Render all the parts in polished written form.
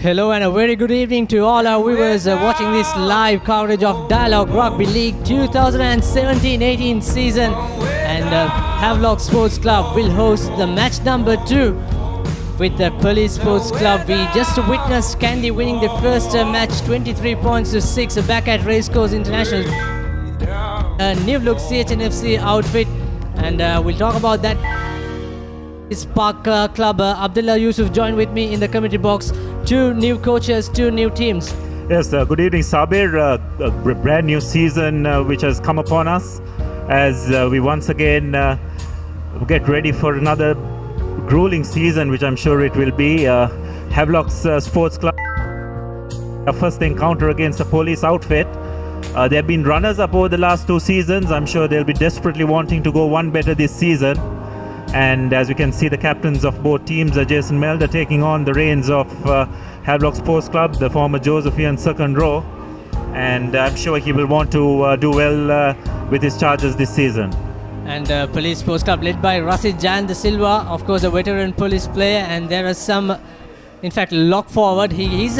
Hello and a very good evening to all our viewers watching this live coverage of Dialog Rugby League 2017-18 season, and Havelock Sports Club will host the match number 2 with the Police Sports Club. We just witnessed Kandy winning the first match 23 points to 6 back at Racecourse International. A new look CHNFC outfit, and we'll talk about that. This Park Club, Abdullah Yusuf joined with me in the commentary box. 2 new coaches, 2 new teams. Yes, good evening, Sabir. A brand new season which has come upon us as we once again get ready for another grueling season, which I'm sure it will be. Havelock's Sports Club, our first encounter against a police outfit. They have been runners-up over the last 2 seasons. I'm sure they'll be desperately wanting to go one better this season. And as we can see, the captains of both teams are Jason Melder taking on the reins of Havelock Sports Club, the former Josephian second row. And I'm sure he will want to do well with his charges this season. And Police Sports Club led by Rasid Jan de Silva, of course a veteran police player, and there are some, in fact, lock forward. He is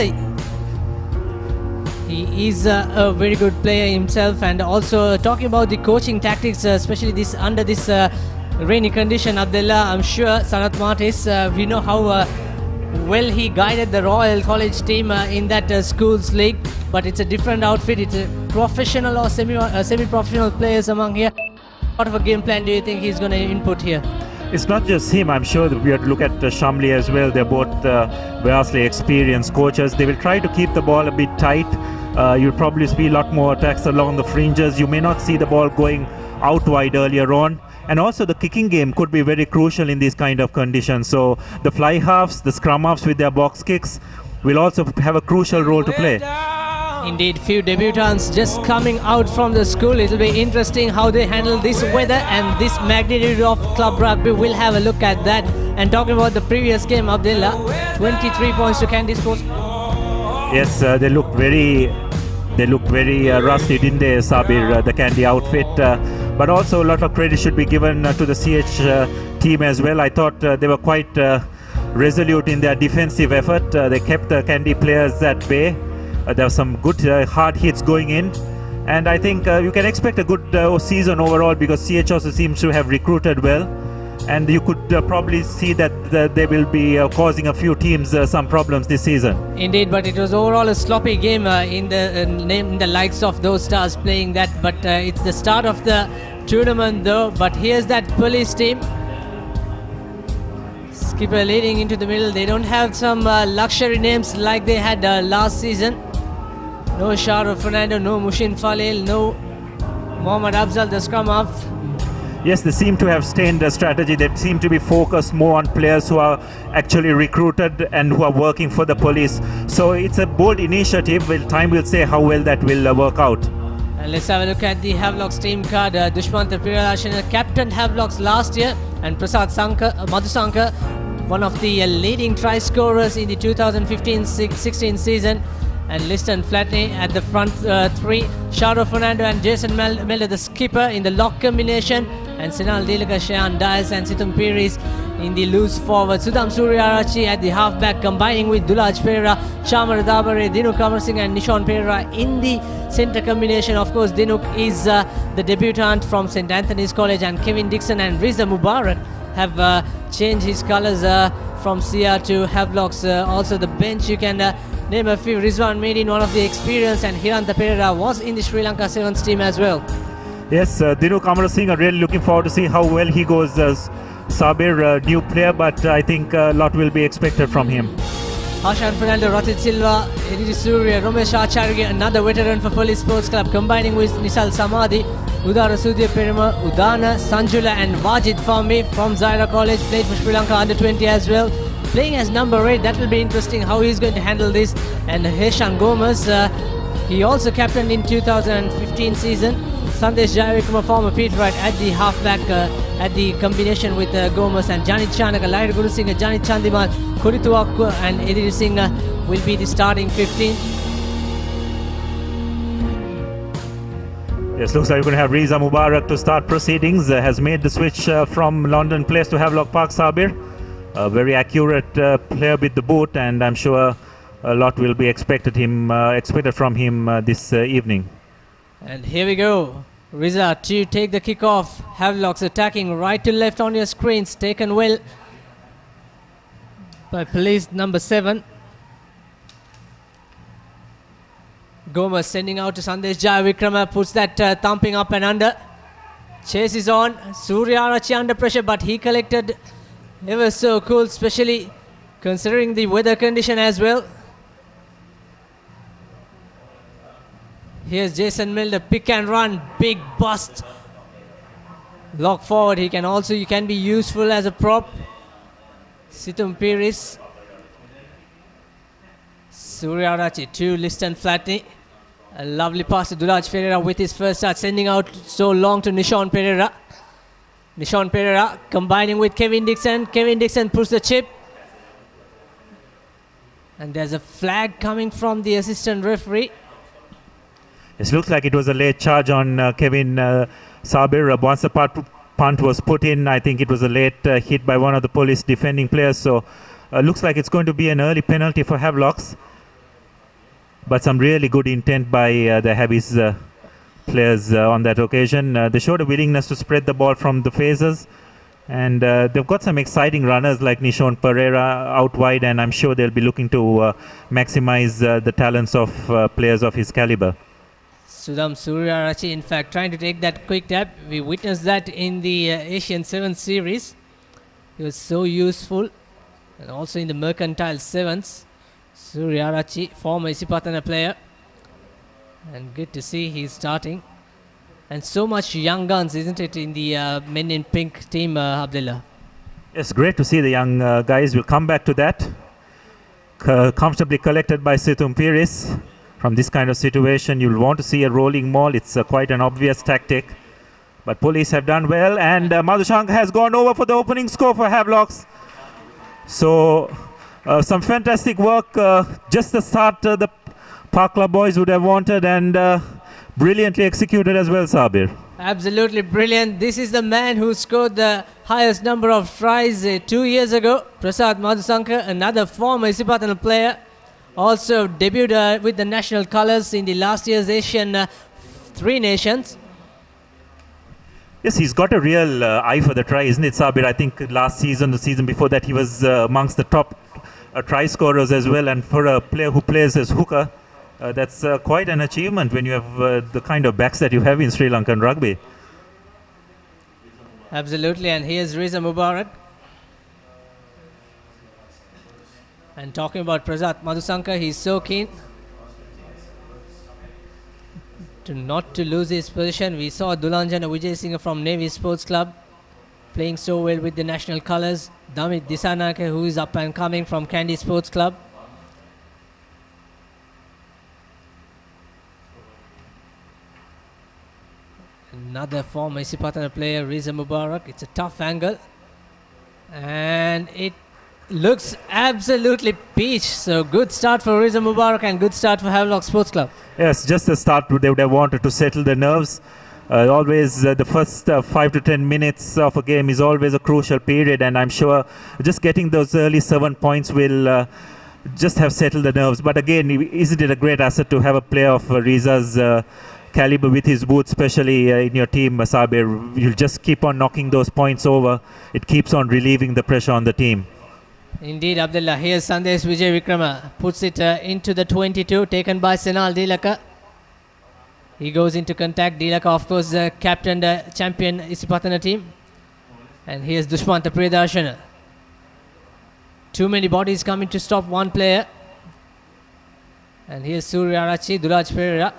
a very good player himself. And also talking about the coaching tactics, especially under this rainy condition, Abdullah, I'm sure Sanat Martis, we know how well he guided the Royal College team in that schools league, but it's a different outfit. It's a professional or semi-professional players among here. What of a game plan do you think he's going to input here? It's not just him. I'm sure that we have to look at Shamli as well. They're both vastly experienced coaches. They will try to keep the ball a bit tight. You'll probably see a lot more attacks along the fringes. You may not see the ball going out wide earlier on. And also the kicking game could be very crucial in these kind of conditions. So the fly halves, the scrum halves with their box kicks will also have a crucial role to play. Indeed, few debutants just coming out from the school. It'll be interesting how they handle this weather and this magnitude of club rugby. We'll have a look at that. And talking about the previous game, Abdullah, 23 points to Kandy Sports. Yes, they look very rusty, didn't they, Sabir, the Kandy outfit. But also a lot of credit should be given to the CH team as well. I thought they were quite resolute in their defensive effort. They kept the Kandy players at bay. There were some good hard hits going in. And I think you can expect a good season overall, because CH also seems to have recruited well. And you could probably see that they will be causing a few teams some problems this season. Indeed, but it was overall a sloppy game in the likes of those stars playing that. But it's the start of the tournament though. But here's that police team. Skipper leading into the middle. They don't have some luxury names like they had last season. No Sharo Fernando, no Mushin Falil, no Mohammad Afzal, the scrum half. Yes, they seem to have stayed a strategy. They seem to be focused more on players who are actually recruited and who are working for the police. So it's a bold initiative. Well, time will say how well that will work out. And let's have a look at the Havelock's team card. Dushmant Piralashana captained Havelock's last year, and Prasad Madhusankar, one of the leading try scorers in the 2015-16 season. And Liston Flatney at the front 3, Sharo Fernando and Jason Melder, the skipper, in the lock combination, and Sinal Dilaka, Shayan Dias and Situm Piris in the loose forward. Sudham Suryarachi at the halfback, combining with Dulaj Pereira, Shamar Dabare, Dinuk Amar Singh and Nishon Pereira in the centre combination. Of course, Dinuk is the debutant from St. Anthony's College, and Kevin Dixon and Riza Mubarak have changed his colours from CR to Havelock's. Also the bench, you can name a few. Rizwan Medin, one of the experienced, and Hiranta Pereira was in the Sri Lanka Sevens team as well. Yes, Dinuk Amar Singh, are really looking forward to see how well he goes as Sabir, new player, but I think a lot will be expected from him. Harshan Fernando, Ratit Silva, Edith Surya, Ramesh Acharya, another veteran for Police Sports Club, combining with Nisal Samadhi, Udara Sudhir Perima, Udana, Sanjula and Wajid Fahmi from Zaira College, played for Sri Lanka under-20 as well. Playing as number 8, that will be interesting how he's going to handle this. And Heshan Gomez, he also captained in 2015 season. Sandesh Jayavikrama, former Pete Wright, at the halfback at the combination with Gomez, and Janit Chanaka, Lair Guru Singh, Janit Chandimal, Kurituak and Edir Singh will be the starting 15. Yes, looks like we're going to have Riza Mubarak to start proceedings. Has made the switch from London Place to Havelock Park, Sabir. A very accurate player with the boot, and I'm sure a lot will be expected from him this evening. And here we go. Riza to take the kick off. Havelock's attacking right to left on your screens. Taken well by police number 7. Gomez sending out to Sandesh Jayavikrama. Puts that thumping up and under. Chase is on. Surya Arachi under pressure, but he collected ever so cool, especially considering the weather condition as well. Here's Jason Milner, pick and run, big bust. Lock forward, he can be useful as a prop. Situm Piris. Surya Arachi to Liston Flatney. A lovely pass to Dulaj Pereira with his first touch, sending out so long to Nishon Pereira. Nishon Pereira combining with Kevin Dixon. Kevin Dixon puts the chip. And there's a flag coming from the assistant referee. It looks like it was a late charge on Kevin Sabir. Once the punt was put in, I think it was a late hit by one of the police defending players. So looks like it's going to be an early penalty for Havelocks. But some really good intent by the Habby's players on that occasion. They showed a willingness to spread the ball from the phases. And they've got some exciting runners like Nishon Pereira out wide. And I'm sure they'll be looking to maximize the talents of players of his caliber. Sudham Surya Arachi, in fact, trying to take that quick tap. We witnessed that in the Asian 7 series. He was so useful. And also in the Mercantile 7s. Surya Arachi, former Isipatana player. And good to see he's starting. And so much young guns, isn't it, in the men in pink team, Abdullah? It's great to see the young guys. We'll come back to that. Comfortably collected by Situm Piris. From this kind of situation, you'll want to see a rolling maul. It's quite an obvious tactic. But police have done well. And Madhushank has gone over for the opening score for Havelocks. So, some fantastic work. Just the start the Park Club boys would have wanted. And brilliantly executed as well, Sabir. Absolutely brilliant. This is the man who scored the highest number of tries 2 years ago. Prasad Madhusankar, another former Isipatana player. Also debuted with the national colours in the last year's Asian 3 Nations. Yes, he's got a real eye for the try, isn't it, Sabir? I think last season, the season before that, he was amongst the top try scorers as well. And for a player who plays as hooker, that's quite an achievement when you have the kind of backs that you have in Sri Lankan rugby. Absolutely, and here's Riza Mubarak. And talking about Prasad Madhusankar, he's so keen not to lose his position. We saw Dulanjana Vijay Singh from Navy Sports Club playing so well with the national colours. Damit Disanaka, who is up and coming from Kandy Sports Club. Another former Isipatana player, Riza Mubarak. It's a tough angle. And it looks absolutely peach. So good start for Riza Mubarak and good start for Havelock Sports Club. Yes, just the start they would have wanted to settle the nerves. Always the first 5 to 10 minutes of a game is always a crucial period, and I'm sure just getting those early 7 points will just have settled the nerves. But again, isn't it a great asset to have a player of Riza's caliber with his boots, especially in your team, Sabir? You'll just keep on knocking those points over. It keeps on relieving the pressure on the team. Indeed, Abdullah. Here's Sandesh Vijay Vikrama. Puts it into the 22, taken by Senal Dilaka. He goes into contact. Dilaka, of course, captain champion Isipatana team. And here's Dushmanta Priyadarshana. Too many bodies coming to stop one player. And here's Surya Arachi, Dulaj Pereira.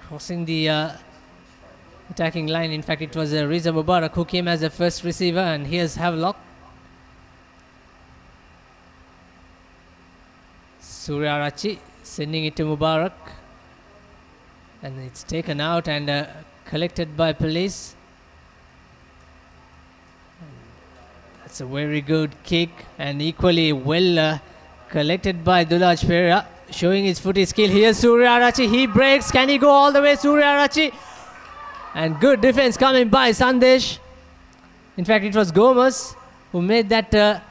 Crossing the attacking line. In fact, it was Riza Mubarak who came as the first receiver. And here's Havelock. Surya Arachi sending it to Mubarak. And it's taken out and collected by police. That's a very good kick and equally well collected by Dulaj Pereira, showing his footy skill. Here's Surya Arachi. He breaks. Can he go all the way? Surya Arachi. And good defense coming by Sandesh. In fact, it was Gomez who made that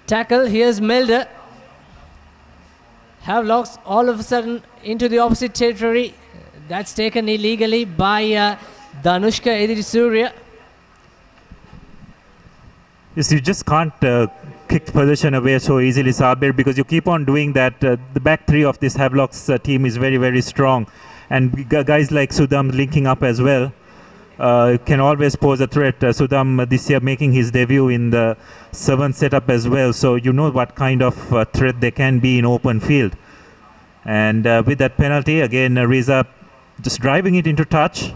tackle. Here's Melder. Havelocks all of a sudden into the opposite territory. That's taken illegally by Danushka Ediri-Surya. Yes, you just can't kick possession away so easily, Sabir, because you keep on doing that. The back three of this Havelock's team is very, very strong. And guys like Sudham linking up as well can always pose a threat. Sudham this year making his debut in the 7th setup as well. So you know what kind of threat they can be in open field. And with that penalty, again, Riza just driving it into touch.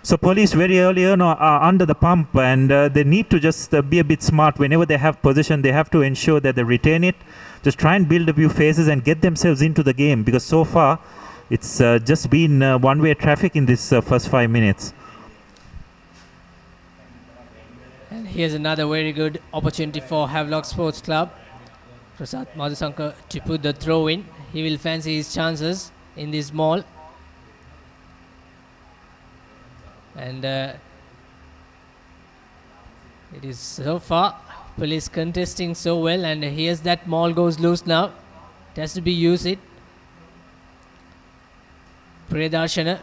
So police very early on are under the pump, and they need to just be a bit smart. Whenever they have possession, they have to ensure that they retain it. Just try and build a few phases and get themselves into the game, because so far it's just been one-way traffic in this first 5 minutes. And here's another very good opportunity for Havelock Sports Club. Prasad Madhusankar to put the throw in. He will fancy his chances in this mall. And it is so far police contesting so well, and here's that maul goes loose now. It has to be used it. Priyadarshana,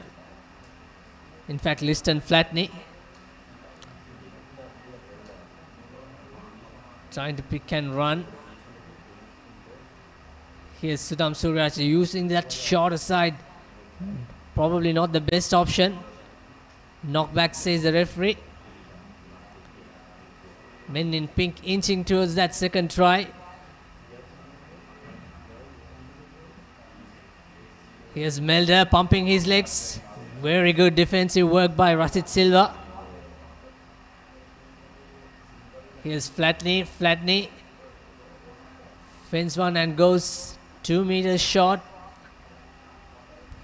in fact Liston Flatney, trying to pick and run. Here's Sudham Suraj using that short aside. Probably not the best option. Knockback, says the referee. Men in pink inching towards that second try. Here's Melder pumping his legs. Very good defensive work by Rasit Silva. Here's Flatney. Flatney fence one and goes 2 meters short.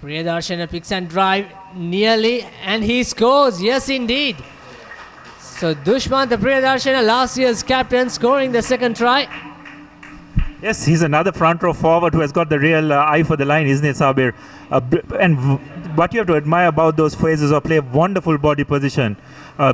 Priyadarshana picks and drive nearly, and he scores. Yes, indeed. So Dushmant Priyadarshana, last year's captain, scoring the second try. Yes, he's another front row forward who has got the real eye for the line, isn't it, Sabir? And what you have to admire about those phases of play, wonderful body position.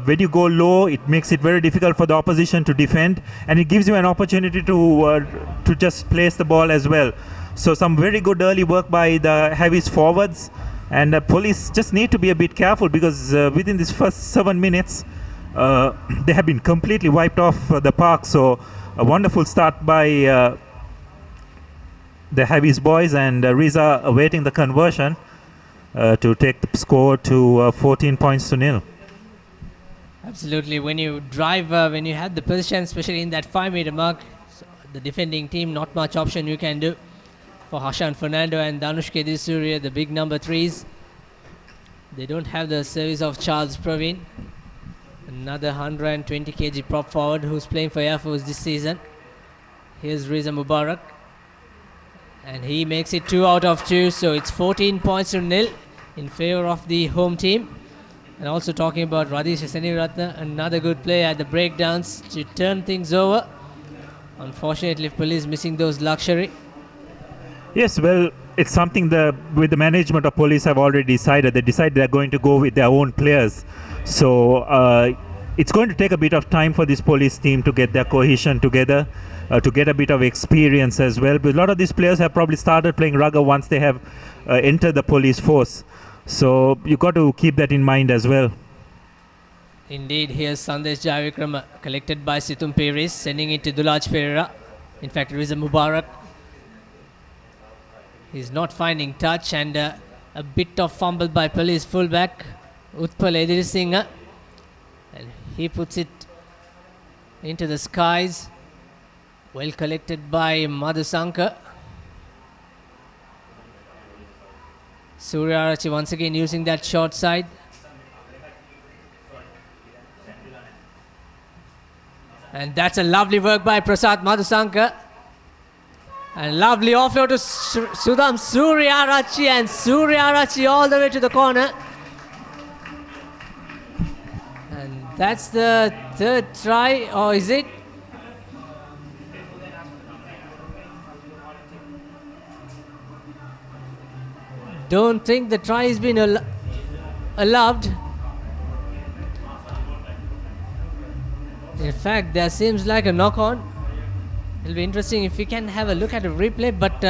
When you go low, it makes it very difficult for the opposition to defend, and it gives you an opportunity to just place the ball as well. So some very good early work by the Havis forwards, and police just need to be a bit careful, because within this first 7 minutes they have been completely wiped off the park. So a wonderful start by the Havis boys, and Riza awaiting the conversion to take the score to 14 points to nil. Absolutely. When you drive, when you have the position, especially in that 5 meter mark, the defending team, not much option you can do. For Hashan Fernando and Danushka Ediri-Surya, the big number 3s. They don't have the service of Charles Praveen, another 120 kg prop forward who's playing for Air Force this season. Here's Riza Mubarak, and he makes it 2 out of 2, so it's 14 points to nil in favor of the home team. And also talking about Radhish Seniratna, another good play at the breakdowns to turn things over. Unfortunately, police missing those luxury. Yes, well, it's something with the management of police have already decided. They decided they're going to go with their own players. So it's going to take a bit of time for this police team to get their cohesion together, to get a bit of experience as well. But a lot of these players have probably started playing rugby once they have entered the police force. So you've got to keep that in mind as well. Indeed, here's Sandesh Jayavikrama collected by Situm Peris, sending it to Dulaj Pereira. In fact, Riza Mubarak. He's not finding touch, and a bit of fumble by police fullback Utpal Ediri-Singha, and he puts it into the skies. Well collected by Madhusankar. Surya Arachi once again using that short side. And that's a lovely work by Prasad Madhusankar. And lovely offload to Sudham Surya Arachi, and Surya Arachi all the way to the corner. And that's the third try, or is it? Don't think the try has been allowed. In fact, there seems like a knock-on. It'll be interesting if we can have a look at a replay, but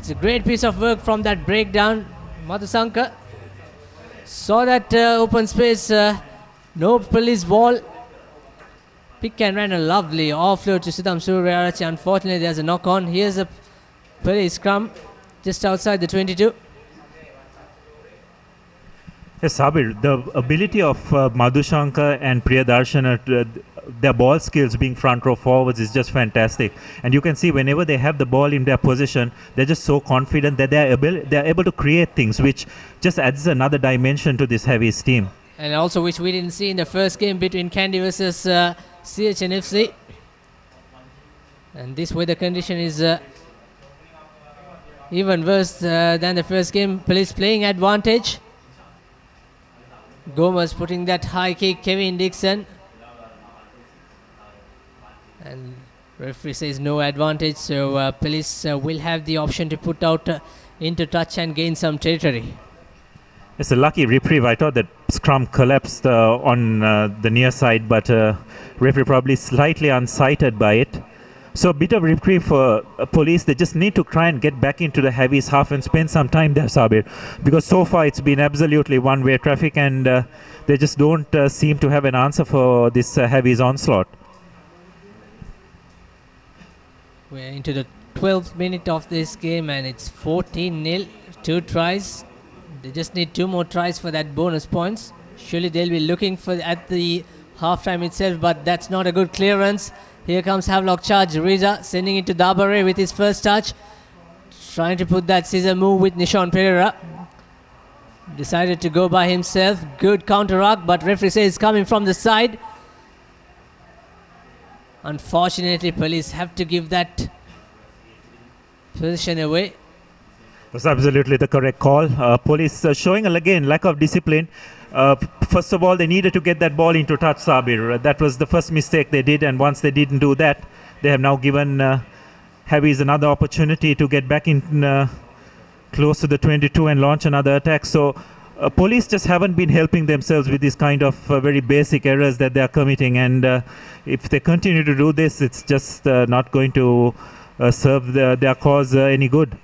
It's a great piece of work from that breakdown. Madhusanka saw that open space, no police ball. Pick and ran a lovely offload to Siddham Suryarachi. Unfortunately, there's a knock on. Here's a police scrum just outside the 22. Yes, Sabir, the ability of Madhusanka and Priyadarshana, their ball skills being front row forwards is just fantastic. And you can see whenever they have the ball in their position, they're just so confident that they're able to create things, which just adds another dimension to this Heavies team. And also which we didn't see in the first game between Kandy versus CHNFC. And this weather condition is even worse than the first game. Police playing advantage. Gomez putting that high kick, Kevin Dixon. And referee says no advantage, so police will have the option to put out into touch and gain some territory. It's a lucky reprieve. I thought that scrum collapsed on the near side, but referee probably slightly unsighted by it. So a bit of reprieve for police. They just need to try and get back into the Heavies half and spend some time there, Sabir, because so far it's been absolutely one-way traffic, and they just don't seem to have an answer for this Heavies onslaught. We're into the 12th minute of this game and it's 14-0, 2 tries. They just need 2 more tries for that bonus points. Surely they'll be looking for at the halftime itself, but that's not a good clearance. Here comes Havelock charge. Riza sending it to Dabare with his first touch. Trying to put that scissor move with Nishan Pereira. Decided to go by himself. Good counteract, but referee says it's coming from the side. Unfortunately, police have to give that position away. That's absolutely the correct call. Police showing again lack of discipline. First of all, they needed to get that ball into touch, Sabir. That was the first mistake they did, and once they didn't do that, they have now given Heavies another opportunity to get back in close to the 22 and launch another attack. So police just haven't been helping themselves with these kind of very basic errors that they are committing, and if they continue to do this, it's just not going to serve their cause any good.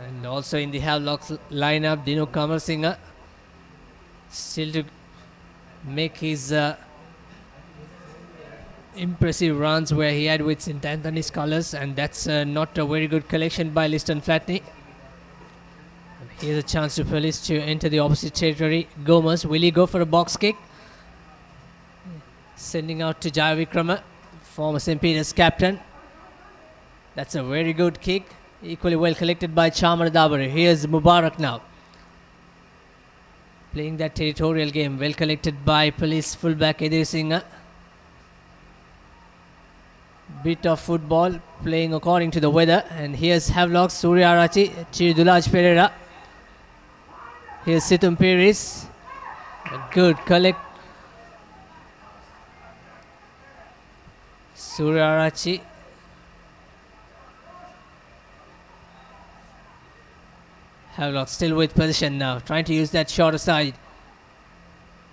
And also in the Havelock lineup, Dino Kamarsinga still to make his impressive runs where he had with St. Anthony's colours, and that's not a very good collection by Liston Flatney. Here's a chance to police to enter the opposite territory. Gomez, will he go for a box kick? Sending out to Jaya Vikrama, former St. Peter's captain. That's a very good kick. Equally well collected by Chamar Dabare. Here's Mubarak now. Playing that territorial game. Well collected by police fullback Edir Singh. Bit of football. Playing according to the weather. And here's Havelock, Suryarachi to Dulaj Pereira. Here's Situm Piris. A good collect. Suryarachi. Havelock still with position now, trying to use that shorter side.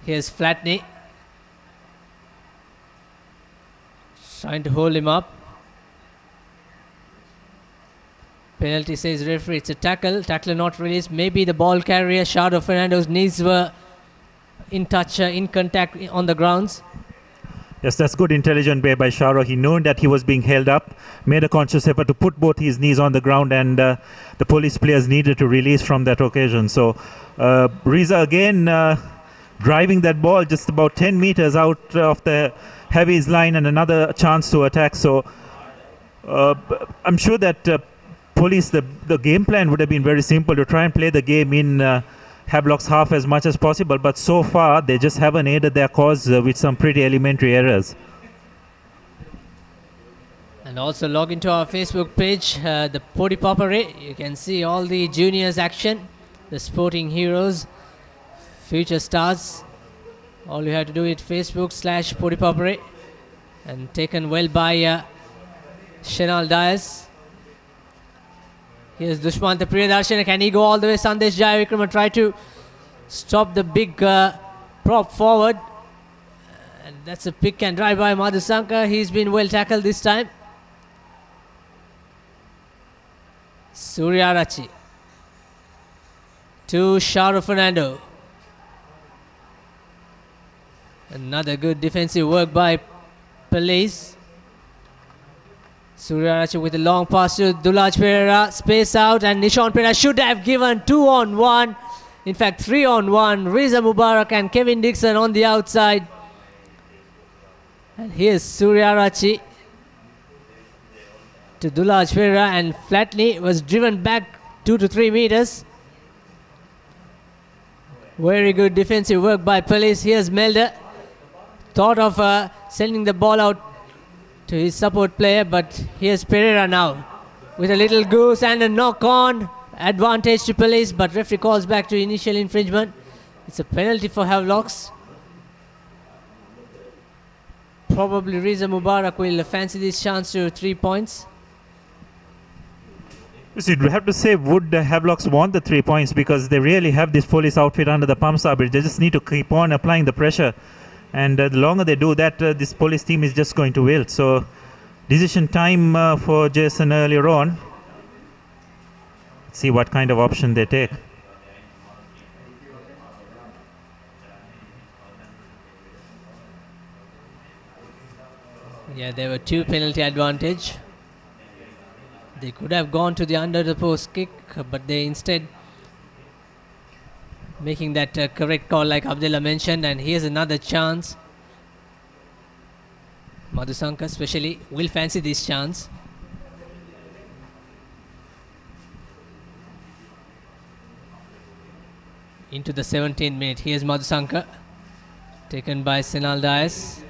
Here's Flatney. Trying to hold him up. Penalty says referee, it's a tackle. Tackler not released. Maybe the ball carrier, Shardo Fernando's knees were in touch, in contact on the grounds. Yes, that's good intelligent play by Sharo. He knew that he was being held up, made a conscious effort to put both his knees on the ground, and the police players needed to release from that occasion. So Riza again driving that ball just about 10 meters out of the Heavies line, and another chance to attack. So I'm sure that police, the game plan would have been very simple, to try and play the game in Havelock's half as much as possible, but so far they just haven't aided their cause with some pretty elementary errors. And also log into our Facebook page, the ThePapare. You can see all the juniors action, the sporting heroes, future stars. All you have to do is Facebook/ThePapare, and taken well by Shenal Dias. Here's Dushmant Priyadarshana. Can he go all the way? Sandesh Jaya Vikrama try to stop the big prop forward. And that's a pick and drive by Madhusanka. He's been well tackled this time. Suryarachi to Sharo Fernando. Another good defensive work by Police. Suryarachi with a long pass to Dulaj Pereira. Space out, and Nishan Pereira should have given 2-on-1. In fact, 3-on-1. Riza Mubarak and Kevin Dixon on the outside. And here's Suryarachi to Dulaj Pereira, and Flatley was driven back 2 to 3 meters. Very good defensive work by Police. Here's Melder. Thought of sending the ball out to his support player, but here's Pereira now with a little goose and a knock on. Advantage to Police, but referee calls back to initial infringement. It's a penalty for Havelocks. Probably Riza Mubarak will fancy this chance to 3 points. So you have to say, would the Havelocks want the 3 points, because they really have this Police outfit under the pump, Sabir. They just need to keep on applying the pressure. And the longer they do that, this Police team is just going to wilt. So, decision time for Jason earlier on. Let's see what kind of option they take. Yeah, there were 2 penalty advantage. They could have gone to the under the post kick, but they instead making that correct call like Abdullah mentioned. And here's another chance. Madhusanka especially will fancy this chance. Into the 17th minute. Here's Madhusanka, taken by Senal Dias.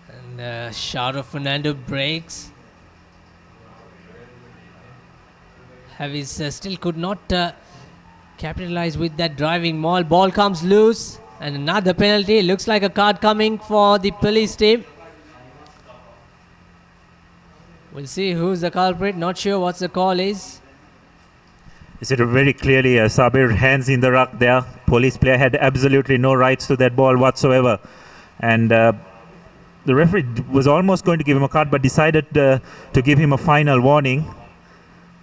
And Sharo Fernando breaks. Havis still could not capitalize with that driving maul. Ball comes loose, and another penalty. Looks like a card coming for the Police team. We'll see who's the culprit. Not sure what the call is. Is it very clearly Sabir hands in the ruck there? Police player had absolutely no rights to that ball whatsoever, and the referee was almost going to give him a card, but decided to give him a final warning.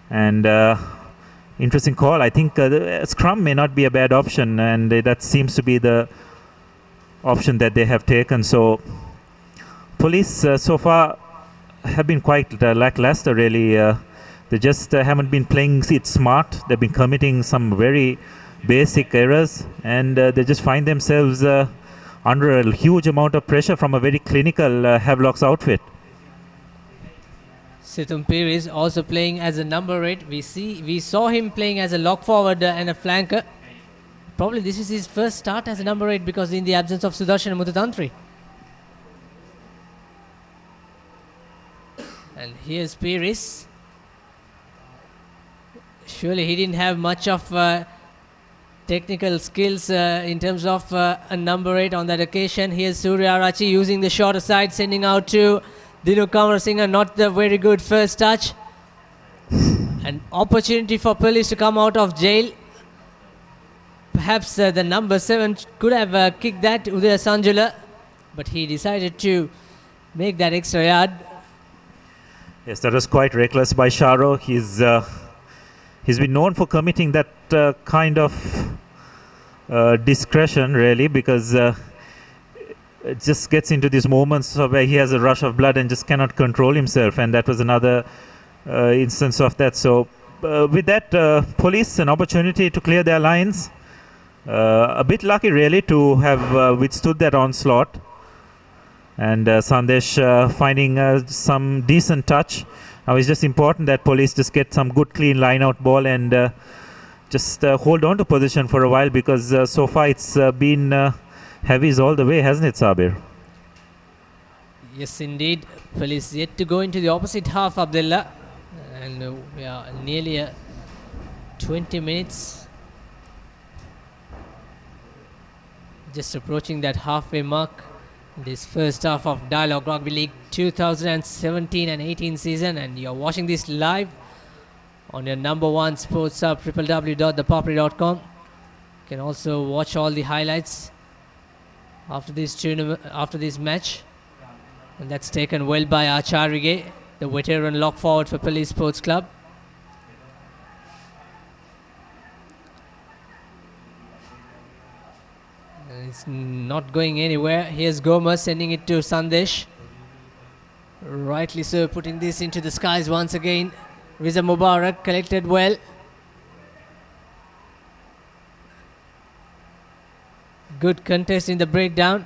And interesting call. I think the scrum may not be a bad option, and that seems to be the option that they have taken. So Police so far have been quite lackluster, really. They just haven't been playing it smart. They've been committing some very basic errors, and they just find themselves under a huge amount of pressure from a very clinical Havelocks outfit. Situm Piri is also playing as a number 8. We saw him playing as a lock forward and a flanker. Probably this is his first start as a number 8, because in the absence of Sudarshan Mutatantri. And here's Piris. Surely he didn't have much of technical skills in terms of a number 8 on that occasion. Here's Suryarachi using the shorter side, sending out to Dinu Kamarasinghe. Not the very good first touch. An opportunity for Police to come out of jail. Perhaps the number 7 could have kicked that, Udaya Sanjula, but he decided to make that extra yard. Yes, that was quite reckless by Sharo. He's been known for committing that kind of discretion, really, because it just gets into these moments where he has a rush of blood and just cannot control himself, and that was another instance of that. So with that, Police an opportunity to clear their lines. A bit lucky, really, to have withstood that onslaught. And Sandesh finding some decent touch. Now it's just important that Police just get some good clean line out ball and just hold on to position for a while, because so far it's been heavies all the way, hasn't it, Sabir? Yes, indeed. Police yet to go into the opposite half, Abdullah. And we are nearly 20 minutes. Just approaching that halfway mark. This first half of Dialog Rugby League 2017 and 18 season, and you're watching this live on your number 1 sports hub, www.thepapare.com. You can also watch all the highlights after this tournament, after this match. And that's taken well by Acharige, the veteran lock forward for Police Sports Club. And it's not going anywhere. Here's Gomez sending it to Sandesh. Rightly so, putting this into the skies once again. Riza Mubarak collected well. Good contest in the breakdown.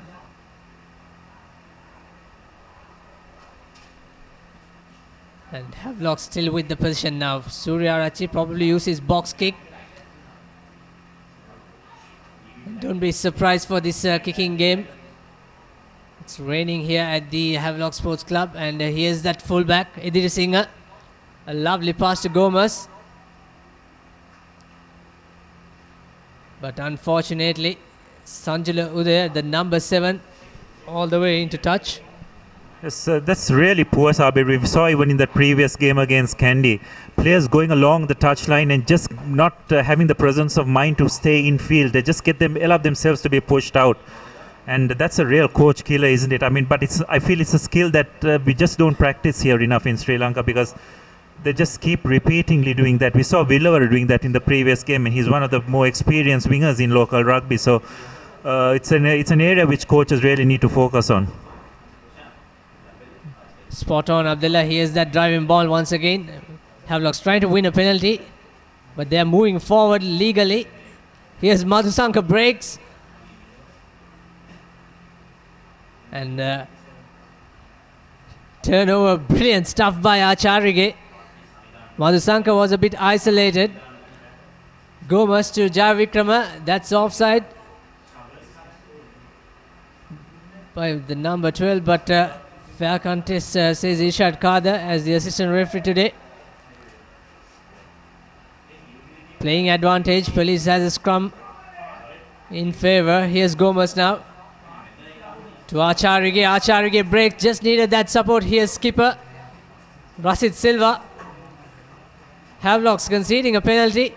And Havelock still with the position now. Surya Rachi probably use his box kick. And don't be surprised for this kicking game. It's raining here at the Havelock Sports Club. And here's that fullback, Idris Singh. A lovely pass to Gomez. But unfortunately, Sanjula Uday, the number 7, all the way into touch. Yes, that's really poor, Sabir. We saw even in the previous game against Kandy, players going along the touchline and just not having the presence of mind to stay in field. They just allow themselves to be pushed out. And that's a real coach killer, isn't it? I mean, but I feel it's a skill that we just don't practice here enough in Sri Lanka, because they just keep repeatedly doing that. We saw Villavara doing that in the previous game, and he's one of the more experienced wingers in local rugby. So it's an area which coaches really need to focus on. Spot on, Abdullah. Here's that driving ball once again. Havelock's trying to win a penalty, but they're moving forward legally. Here's Madhusanka breaks. And turnover, brilliant stuff by Acharige. Madhusanka was a bit isolated. Gomez to Jayavikrama. That's offside by the number 12, but fair contest, says Ishad Kader as the assistant referee today. Playing advantage. Police has a scrum in favour. Here's Gomez now to Acharige. Acharige breaks. Just needed that support. Here's skipper Rasid Silva. Havelock's conceding a penalty.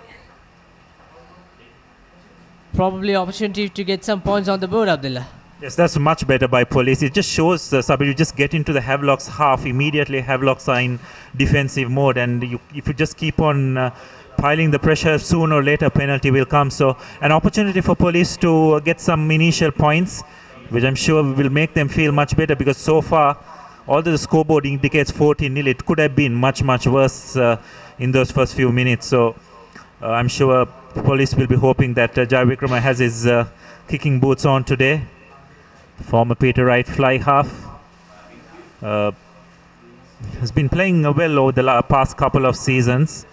Probably opportunity to get some points on the board, Abdullah. Yes, that's much better by Police. It just shows, Sabir, you just get into the Havelock's half, immediately Havelocks are in defensive mode, and if you just keep on piling the pressure, sooner or later penalty will come. So an opportunity for Police to get some initial points, which I'm sure will make them feel much better, because so far, although the scoreboard indicates 14-0, it could have been much, much worse in those first few minutes. So I'm sure Police will be hoping that Jayavikrama has his kicking boots on today. Former Peter Wright fly half has been playing well over the past couple of seasons.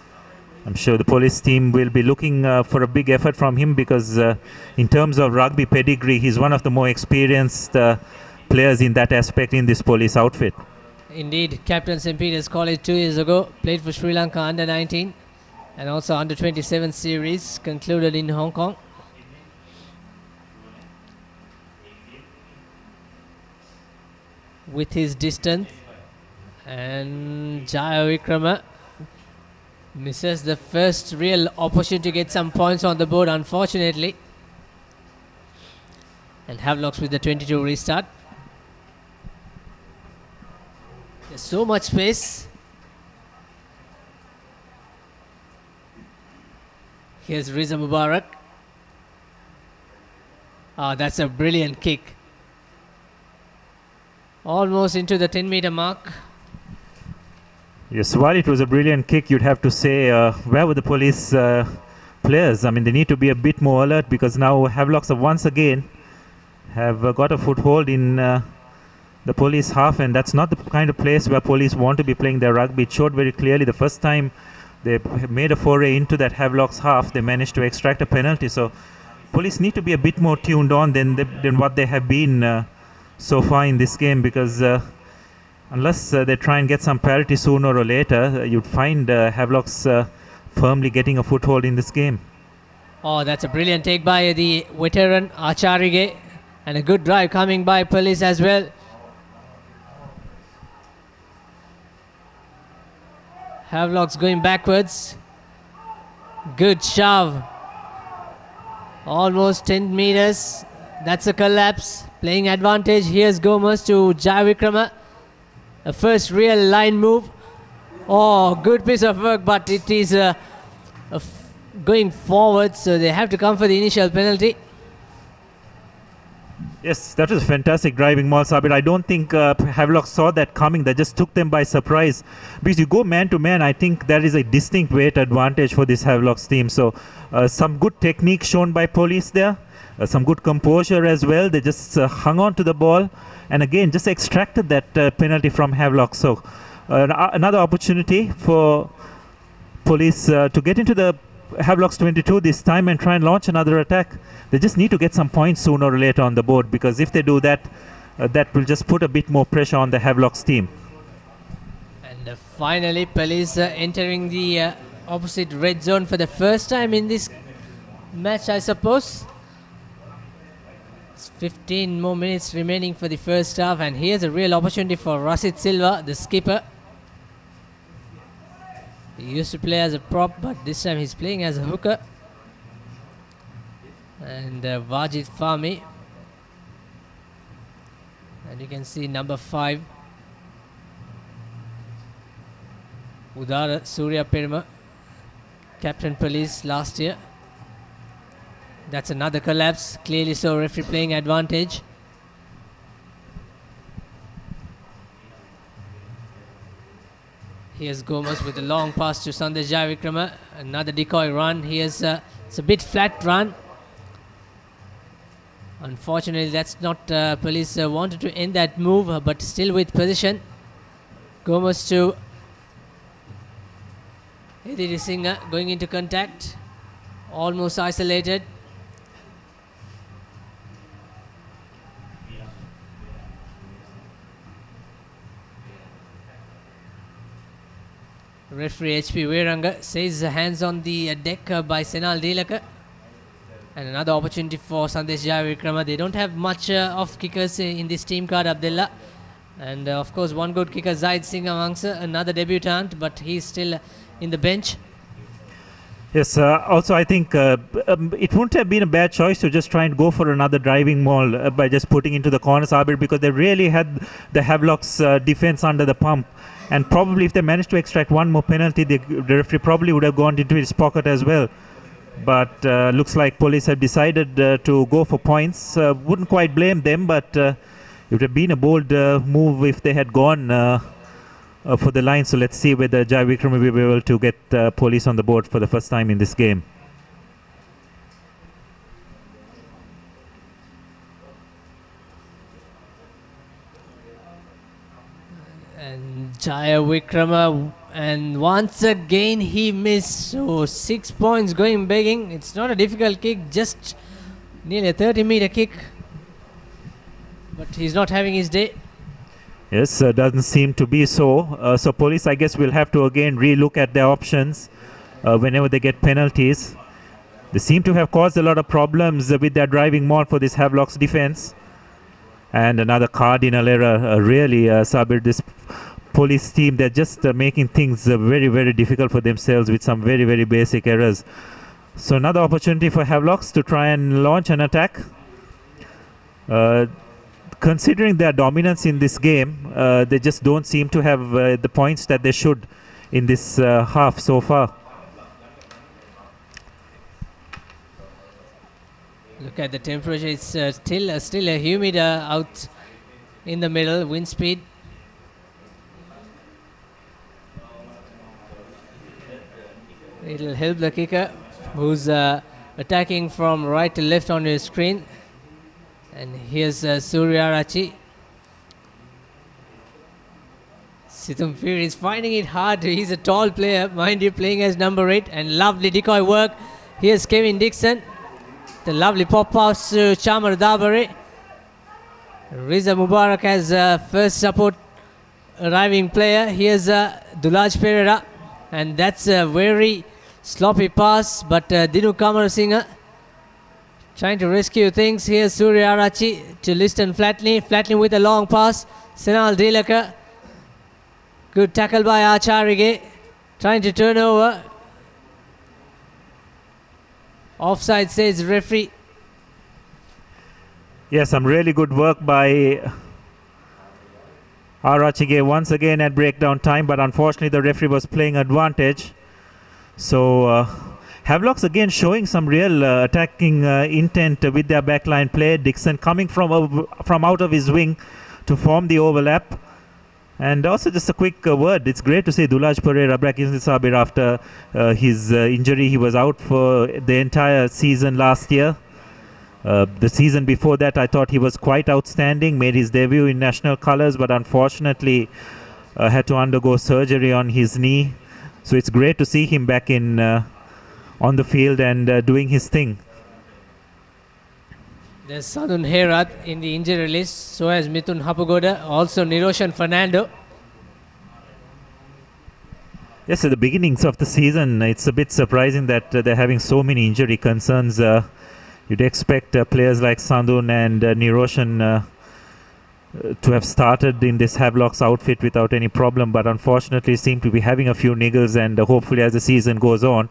I'm sure the Police team will be looking for a big effort from him, because in terms of rugby pedigree, he's one of the more experienced players in that aspect in this Police outfit. Indeed, captain St. Peter's College 2 years ago, played for Sri Lanka under 19 and also under 27 series, concluded in Hong Kong. With his distance, and Jayavikrama misses the first real opportunity to get some points on the board, unfortunately. And Havelocks with the 22 restart. There's so much space. Here's Riza Mubarak. Oh, that's a brilliant kick. Almost into the 10-meter mark. Yes, while it was a brilliant kick, you'd have to say, where were the Police players? I mean, they need to be a bit more alert, because now Havelocks have once again got a foothold in the Police half, and that's not the kind of place where Police want to be playing their rugby. It showed very clearly the first time they made a foray into that Havelocks half, they managed to extract a penalty. So Police need to be a bit more tuned on than what they have been so far in this game, because unless they try and get some parity sooner or later, you'd find Havelocks firmly getting a foothold in this game. Oh, that's a brilliant take by the veteran Acharige, and a good drive coming by Police as well. Havelocks going backwards. Good shove. Almost 10 meters. That's a collapse. Playing advantage. Here's Gomez to Jayavikrama. a first real line move. Oh, good piece of work, but it is going forward, so they have to come for the initial penalty. Yes, that was a fantastic driving maul, Sabir. I don't think Havelock saw that coming. That just took them by surprise. Because you go man to man, I think there is a distinct weight advantage for this Havelock's team. So some good technique shown by police there. Some good composure as well. They just hung on to the ball and again just extracted that penalty from Havelock. So another opportunity for police to get into the Havelock's 22 this time and try and launch another attack. They just need to get some points sooner or later on the board, because if they do that, that will just put a bit more pressure on the Havelock's team. And finally, police entering the opposite red zone for the first time in this match, I suppose. It's 15 more minutes remaining for the first half, and here's a real opportunity for Rasid Silva, the skipper. He used to play as a prop, but this time he's playing as a hooker. And Wajid Fahmi. And you can see number 5, Udara Surya Perma, captain police last year. That's another collapse. Clearly so, referee playing advantage. Here's Gomez with a long pass to Sandesh Jayavikrama. Another decoy run. Here's it's a bit flat run. Unfortunately, that's not police wanted to end that move, but still with position. Gomez to Ediri Singha going into contact. Almost isolated. Referee HP Viranga says hands on the deck by Senal Delaka. And another opportunity for Sandesh Jayavikrama. They don't have much of kickers in this team card, Abdullah. And of course, one good kicker, Zaid Singh amongst another debutant, but he's still in the bench. Yes, also I think it wouldn't have been a bad choice to just try and go for another driving maul by just putting into the corner, Sabir, because they really had the Havelock's defense under the pump. And probably if they managed to extract one more penalty, the referee probably would have gone into his pocket as well. But looks like police have decided to go for points. Wouldn't quite blame them, but it would have been a bold move if they had gone for the line. So let's see whether Jayavikram will be able to get police on the board for the first time in this game. And Jayavikrama, and once again he missed. So 6 points going begging. It's not a difficult kick, just nearly a 30-meter kick. But he's not having his day. Yes, doesn't seem to be so. So police, I guess, will have to again re-look at their options whenever they get penalties. They seem to have caused a lot of problems with their driving maul for this Havelock's defense. And another cardinal error. Really, Sabir, this police team, they're just making things very, very difficult for themselves with some very, very basic errors. So another opportunity for Havelocks to try and launch an attack. Considering their dominance in this game, they just don't seem to have the points that they should in this half so far. Look at the temperature. It's still a humid out in the middle. Wind speed. It'll help the kicker, who's attacking from right to left on your screen. And here's Surya Rachi. Situmfir is finding it hard. He's a tall player, mind you, playing as number 8. And lovely decoy work. Here's Kevin Dixon. The lovely pop pass to Chamar Dabare. Riza Mubarak as first support arriving player. Here's Dulaj Pereira. And that's a very sloppy pass, but Dinu Kamarasinghe trying to rescue things. Here's Surya Arachi to Liston Flatley. Flatley with a long pass. Senal Delaka. Good tackle by Acharige. Trying to turn over. Offside, says referee. Yes, some really good work by Arachige once again at breakdown time, but unfortunately the referee was playing advantage. So Havelock's again showing some real attacking intent with their backline play. Dixon coming from out of his wing to form the overlap. And also just a quick word, it's great to see Dulaj Pereira back in Sabir after his injury. He was out for the entire season last year. The season before that I thought he was quite outstanding, made his debut in national colours, but unfortunately had to undergo surgery on his knee. So it's great to see him back in on the field and doing his thing. There's Sadun Herat in the injury list, so has Mithun Hapagoda, also Niroshan Fernando. Yes, at the beginnings of the season, it's a bit surprising that they're having so many injury concerns. You'd expect players like Sandun and Niroshan to have started in this Havelock's outfit without any problem, but unfortunately seem to be having a few niggles, and hopefully as the season goes on,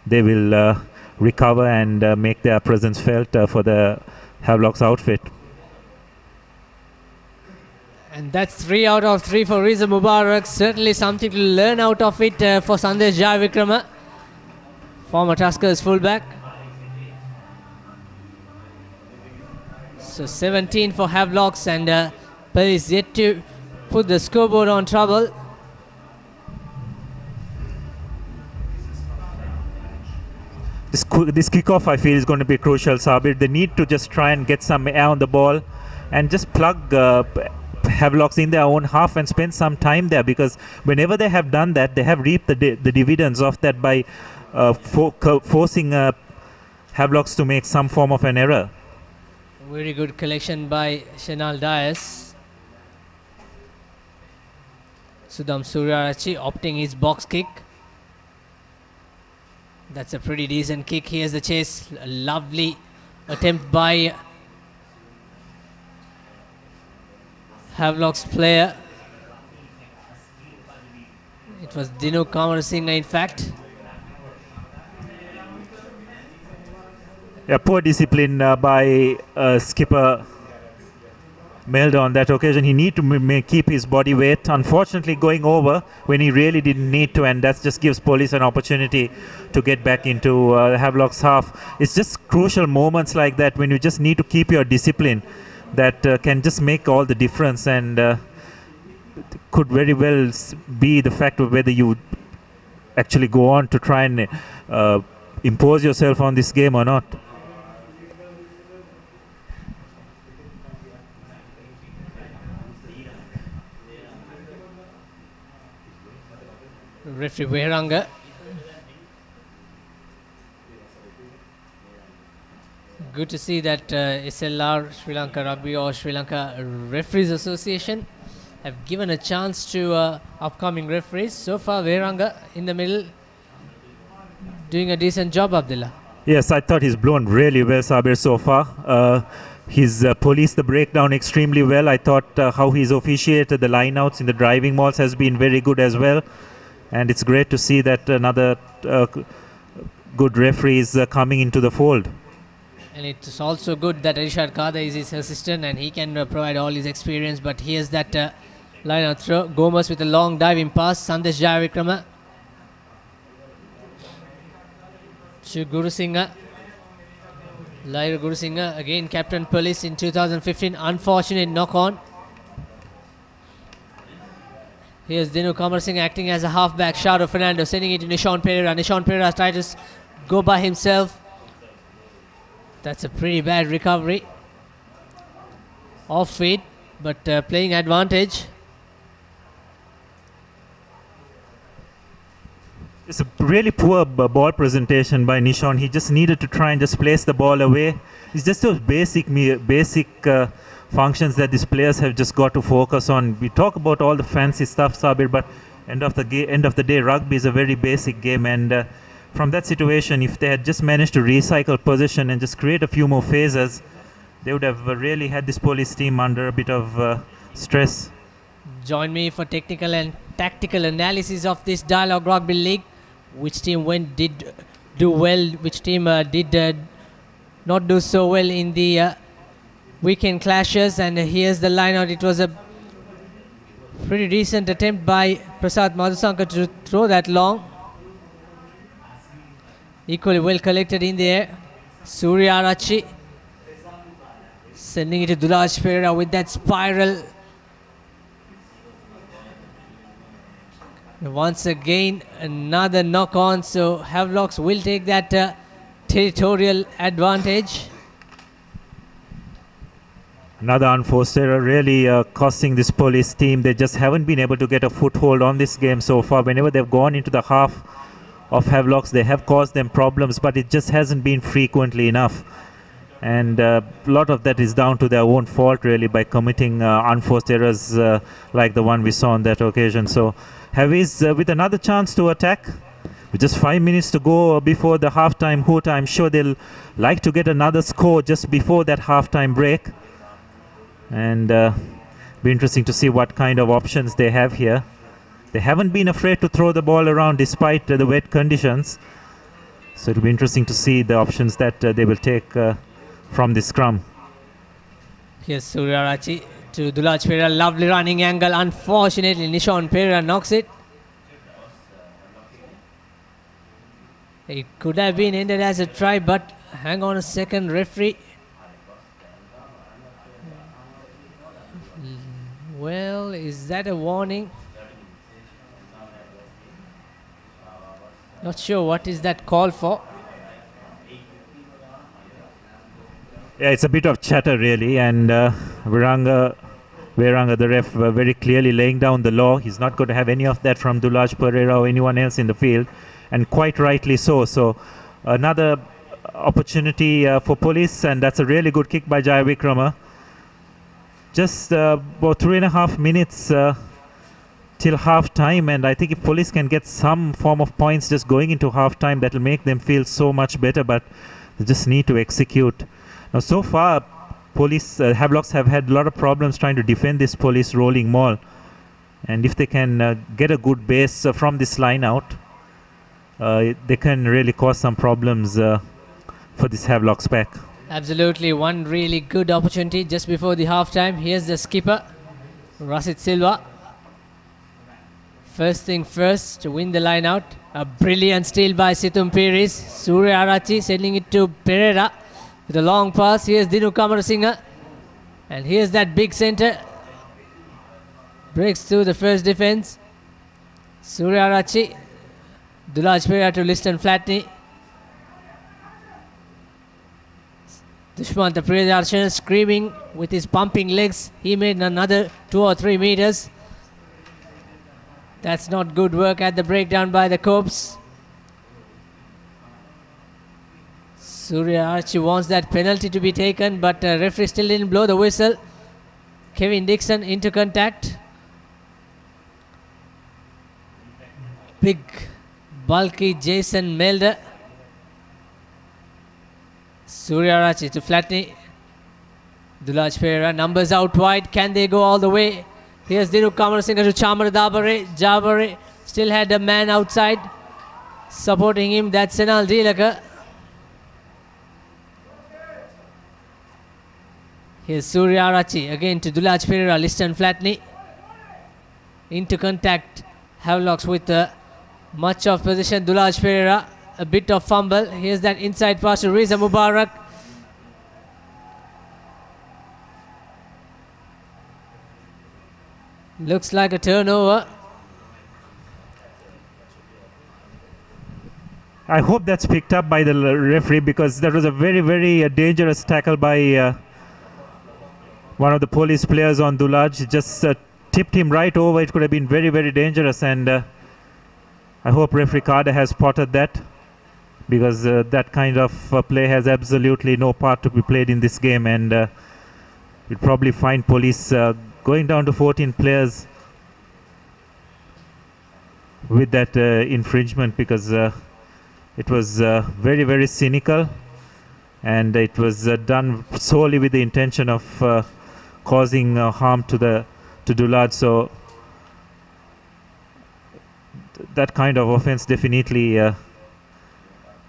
they will recover and make their presence felt for the Havelock's outfit. And that's 3 out of 3 for Riza Mubarak. Certainly something to learn out of it for Sandesh Jayavikrama, former Tuskers fullback. So 17 for Havelocks, and Police yet to put the scoreboard on trouble. This kickoff, I feel, is going to be crucial, Sabir. They need to just try and get some air on the ball and just plug Havelocks in their own half and spend some time there, because whenever they have done that, they have reaped the dividends of that by forcing Havelocks to make some form of an error. Very good collection by Shenal Dias. Sudam Suryarachi opting his box kick. That's a pretty decent kick. Here's the chase. A lovely attempt by Havelock's player. It was Dinu Kamar Singh, in fact. Yeah, poor discipline by skipper Melda on that occasion. He need to keep his body weight. Unfortunately, going over when he really didn't need to, and that just gives police an opportunity to get back into Havelock's half. It's just crucial moments like that when you just need to keep your discipline that can just make all the difference, and could very well be the fact of whether you actually go on to try and impose yourself on this game or not. Referee Wehranga. Good to see that SLR, Sri Lanka Rugby, or Sri Lanka Referees Association have given a chance to upcoming referees. So far, Wehranga in the middle doing a decent job, Abdullah. Yes, I thought he's blown really well, Sabir, so far. He's policed the breakdown extremely well. I thought how he's officiated the lineouts in the driving mauls has been very good as well. And it's great to see that another good referee is coming into the fold. And it's also good that Rishad Kada is his assistant and he can provide all his experience. But here's that line-out throw. Gomes with a long diving pass. Sandesh Jayavikrama to Guru Singha. Lair Guru Singha, again captain police in 2015. Unfortunate knock-on. Here's Dinu Kamar Singh acting as a halfback. Shadow Fernando sending it to Nishan Pereira. Nishan Pereira tries to go by himself. That's a pretty bad recovery. Off feet, but playing advantage. It's a really poor ball presentation by Nishan. He just needed to try and just place the ball away. It's just those basic functions that these players have just got to focus on. We talk about all the fancy stuff, Sabir, but end of the day, rugby is a very basic game, and from that situation, if they had just managed to recycle position and just create a few more phases, they would have really had this police team under a bit of stress. Join me for technical and tactical analysis of this Dialog Rugby League. Which team did do well, which team did not do so well in the weekend clashes. And here's the line out. It was a Pretty decent attempt by Prasad Madhusankar to throw that long. Equally well collected in the air. Surya Arachi sending it to Dulaj Pereira with that spiral. Once again, another knock on, so Havelocks will take that territorial advantage. Another unforced error really costing this police team. They just haven't been able to get a foothold on this game so far. Whenever they've gone into the half of Havelocks, they have caused them problems, but it just hasn't been frequently enough. And a lot of that is down to their own fault, really, by committing unforced errors like the one we saw on that occasion. So Havies with another chance to attack. With just 5 minutes to go before the halftime hoot, I'm sure they'll like to get another score just before that halftime break. And be interesting to see what kind of options they have here. They haven't been afraid to throw the ball around despite the wet conditions. So it'll be interesting to see the options that they will take from this scrum. Yes, Surya Arachi to Dulaj Pereira. Lovely running angle. Unfortunately, Nishan Pereira knocks it. It could have been ended as a try, but hang on a second, referee. Well, is that a warning? Not sure what is that call for. Yeah, it's a bit of chatter really, and Viranga, the ref, very clearly laying down the law. He's not going to have any of that from Dulaj Pereira or anyone else in the field, and quite rightly so. So another opportunity for police, and that's a really good kick by Jaya Vikrama. Just about 3.5 minutes till half time, and I think if police can get some form of points just going into half time, that will make them feel so much better, but they just need to execute. Now so far police Havelocks have had a lot of problems trying to defend this police rolling maul, and if they can get a good base from this line out, they can really cause some problems for this Havelocks pack. Absolutely, one really good opportunity just before the halftime. Here's the skipper, Rasit Silva. First thing first, to win the line out. A brilliant steal by Situm Piris. Surya Arachi sending it to Pereira with a long pass. Here's Dinu Kamarasinghe. And here's that big center. Breaks through the first defense. Surya Arachi. Dulaj Pereira to Liston Flatney. Dushmanta Priyadarshana screaming with his pumping legs. He made another 2 or 3 meters. That's not good work at the breakdown by the Corps. Surya Archie wants that penalty to be taken, but referee still didn't blow the whistle. Kevin Dixon into contact. Big, bulky Jason Melder. Surya Arachi to Flatney. Dulaj Pereira, numbers out wide. Can they go all the way? Here's Dinu Kamarasinghe to Chamara Dabare. Jabare still had a man outside supporting him. That's Senal Dilaka. Here's Surya Arachi again to Dulaj Pereira. Liston Flatney into contact. Havelocks with much of position. Dulaj Pereira. A bit of fumble. Here's that inside pass to Riza Mubarak. Looks like a turnover. I hope that's picked up by the referee, because that was a very, very dangerous tackle by one of the police players on Dulaj. Just tipped him right over. It could have been very, very dangerous, and I hope referee Kada has spotted that, because that kind of play has absolutely no part to be played in this game, and we'll probably find police going down to 14 players with that infringement, because it was very, very cynical, and it was done solely with the intention of causing harm to Dulaj. So that kind of offense definitely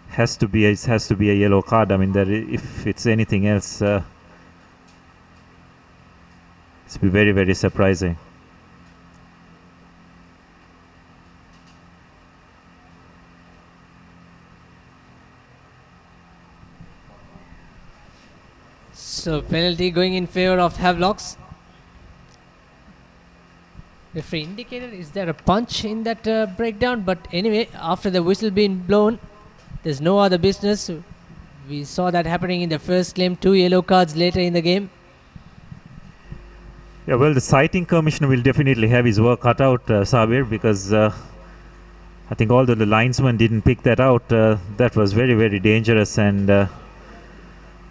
has to be a yellow card. I mean, that if it's anything else, it's be very, very surprising. So penalty going in favor of Havelocks. Referee indicated, is there a punch in that breakdown? But anyway, after the whistle being blown, there's no other business. We saw that happening in the first game, 2 yellow cards later in the game. Yeah, well, the citing commissioner will definitely have his work cut out, Sabir, because I think although the linesman didn't pick that out, that was very, very dangerous and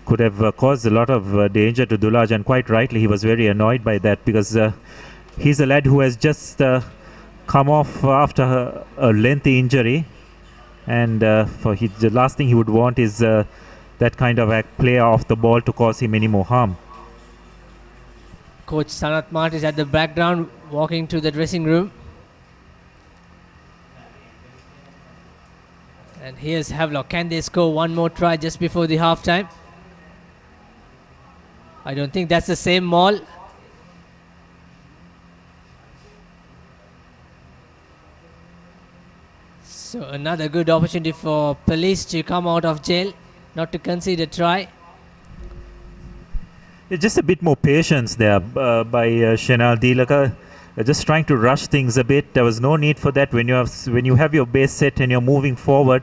could have caused a lot of danger to Dulaj, and quite rightly he was very annoyed by that, because he's a lad who has just come off after a lengthy injury, and the last thing he would want is that kind of a player off the ball to cause him any more harm. Coach Sanat Mart is at the background, walking to the dressing room. And here's Havelock. Can they score one more try just before the half-time? I don't think that's the same maul. So another good opportunity for police to come out of jail, not to concede a try. It's just a bit more patience there by Shenal Dilaka, just trying to rush things a bit. There was no need for that. When you have your base set and you're moving forward,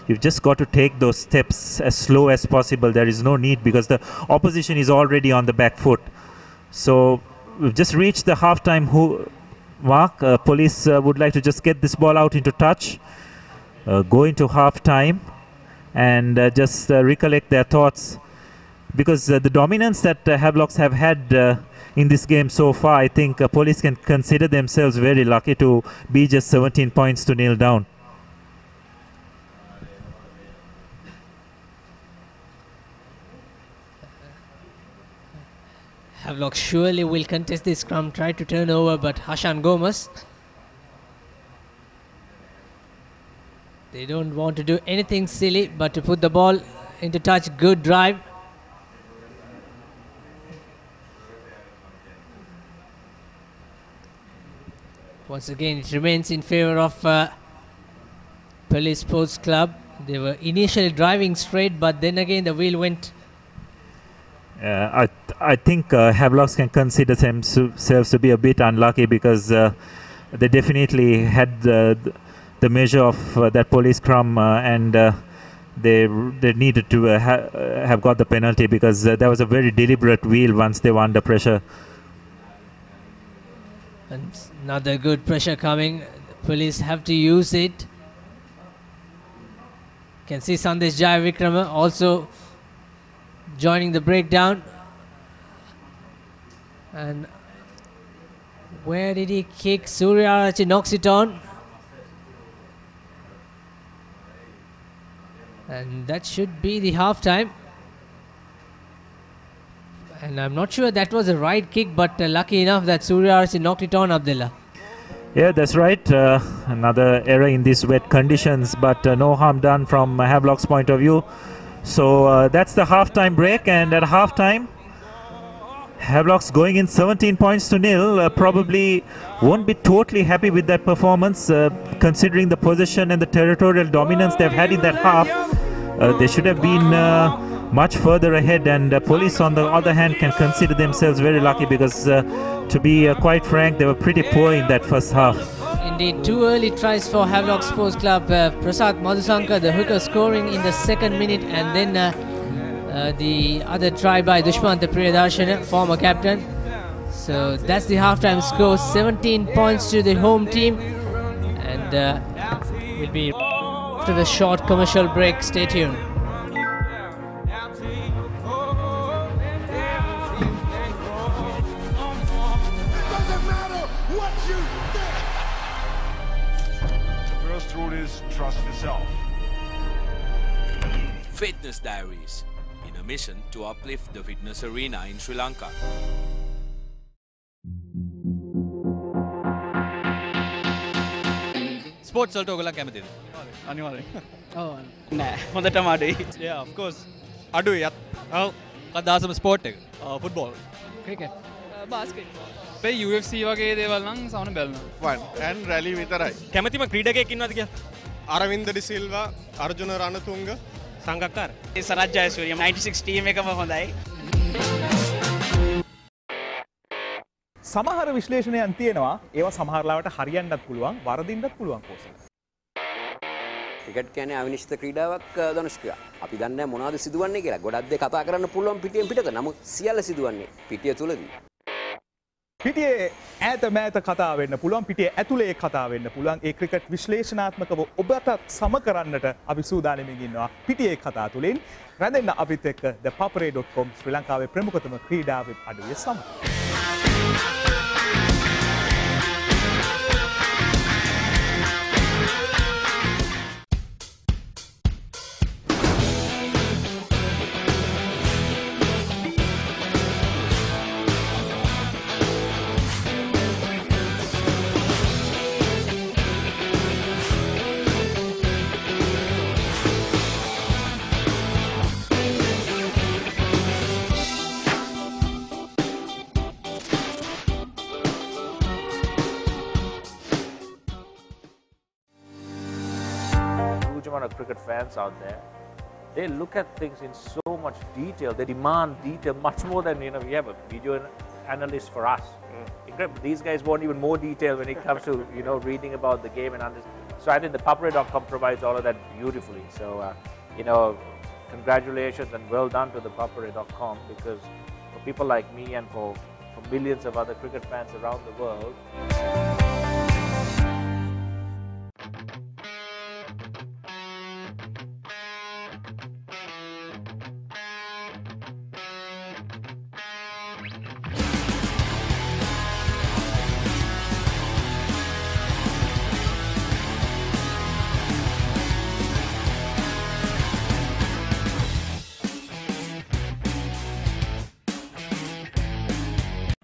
you've just got to take those steps as slow as possible. There is no need, because the opposition is already on the back foot. So we've just reached the halftime mark. Police would like to just get this ball out into touch, go into halftime, and just recollect their thoughts. Because the dominance that Havelocks have had in this game so far, I think police can consider themselves very lucky to be just 17 points to nil down. Havelock surely will contest this scrum, try to turn over, but Hashan Gomez, they don't want to do anything silly but to put the ball into touch. Good drive. Once again, it remains in favor of Police Sports Club. They were initially driving straight, but then again the wheel went. I think Havelocks can consider themselves to be a bit unlucky, because they definitely had the measure of that police scrum, and they needed to have got the penalty, because there was a very deliberate wheel once they were under pressure. And another good pressure coming. Police have to use it. Can see Sandesh Jai Vikrama also joining the breakdown. And where did he kick? Surya Arachi knocks it on. And that should be the half-time. And I'm not sure that was a right kick, but lucky enough that Surya Arachi knocked it on, Abdullah. Yeah, that's right. Another error in these wet conditions, but no harm done from Havelock's point of view. So that's the half-time break, and at half-time, Havelock's going in 17 points to nil. Probably won't be totally happy with that performance, considering the possession and the territorial dominance they've had in that half. They should have been much further ahead, and police on the other hand can consider themselves very lucky, because to be quite frank, they were pretty poor in that first half. Indeed, 2 early tries for Havelock Sports Club. Prasad Madhusankar, the hooker, scoring in the 2nd minute, and then the other try by Dushmanta Priyadarshana, former captain. So that's the halftime score, 17 points to the home team, and will be after the short commercial break. Stay tuned. Trust yourself. Fitness Diaries, in a mission to uplift the fitness arena in Sri Lanka. Sports වලට ඔයගොල්ලෝ කැමතිද? අනිවාර්යෙන්. ඔව්. නෑ. හොඳටම අඩුයි. Yeah, of course. අඩුයි. ඔව්. කවදාසම ස්පෝර්ට් එක. ෆුට්බෝල්. Cricket. Basketball. අපේ UFC වගේ දේවල් නම් සමන බලනවා. Fun and rally විතරයි. කැමතිම ක්‍රීඩකයෙක් ඉන්නවද කියලා? අරවින්ද ඩි සිල්වා, අර්ජුන රණතුංග, සංගක්කාර. සරත් ජයසූරිය 96 ටීම් එකම හොඳයි. සමහර විශ්ලේෂණයන් තියෙනවා ඒවා සමහර ලාවට හරියන්නත් පුළුවන් වරදින්නත් පුළුවන් කෝසල. ක්‍රිකට් කියන්නේ අවිනිශ්චිත ක්‍රීඩාවක් ධනුෂ්කයා. අපි දන්නේ නැහැ මොනවද සිදුවන්නේ කියලා. ගොඩක් දේ කතා කරන්න පුළුවන් පිටියෙන් පිටත. නමුත් සියල්ල සිදුවන්නේ පිටිය තුලදී. පිටියේ ඈත මෑත කතා වෙන්න පුළුවන් පිටියේ ඇතුලේ කතා වෙන්න පුළුවන් ඒ ක්‍රිකට් විශ්ලේෂණාත්මකව ඔබට සම කරන්නට අපි සූදානම්ින් ඉන්නවා පිටියේ කතා තුලින් රැඳෙන්න අපිත් එක්ක ThePapare.com ශ්‍රී ලංකාවේ ප්‍රමුඛතම ක්‍රීඩා වෙබ් අඩවිය සමග. Amount of cricket fans out there, they look at things in so much detail. They demand detail much more than we have a video analyst for us. Incredible. These guys want even more detail when it comes to reading about the game and understand. So I think ThePapare.com provides all of that beautifully. So congratulations and well done to ThePapare.com, because for people like me and for millions of other cricket fans around the world.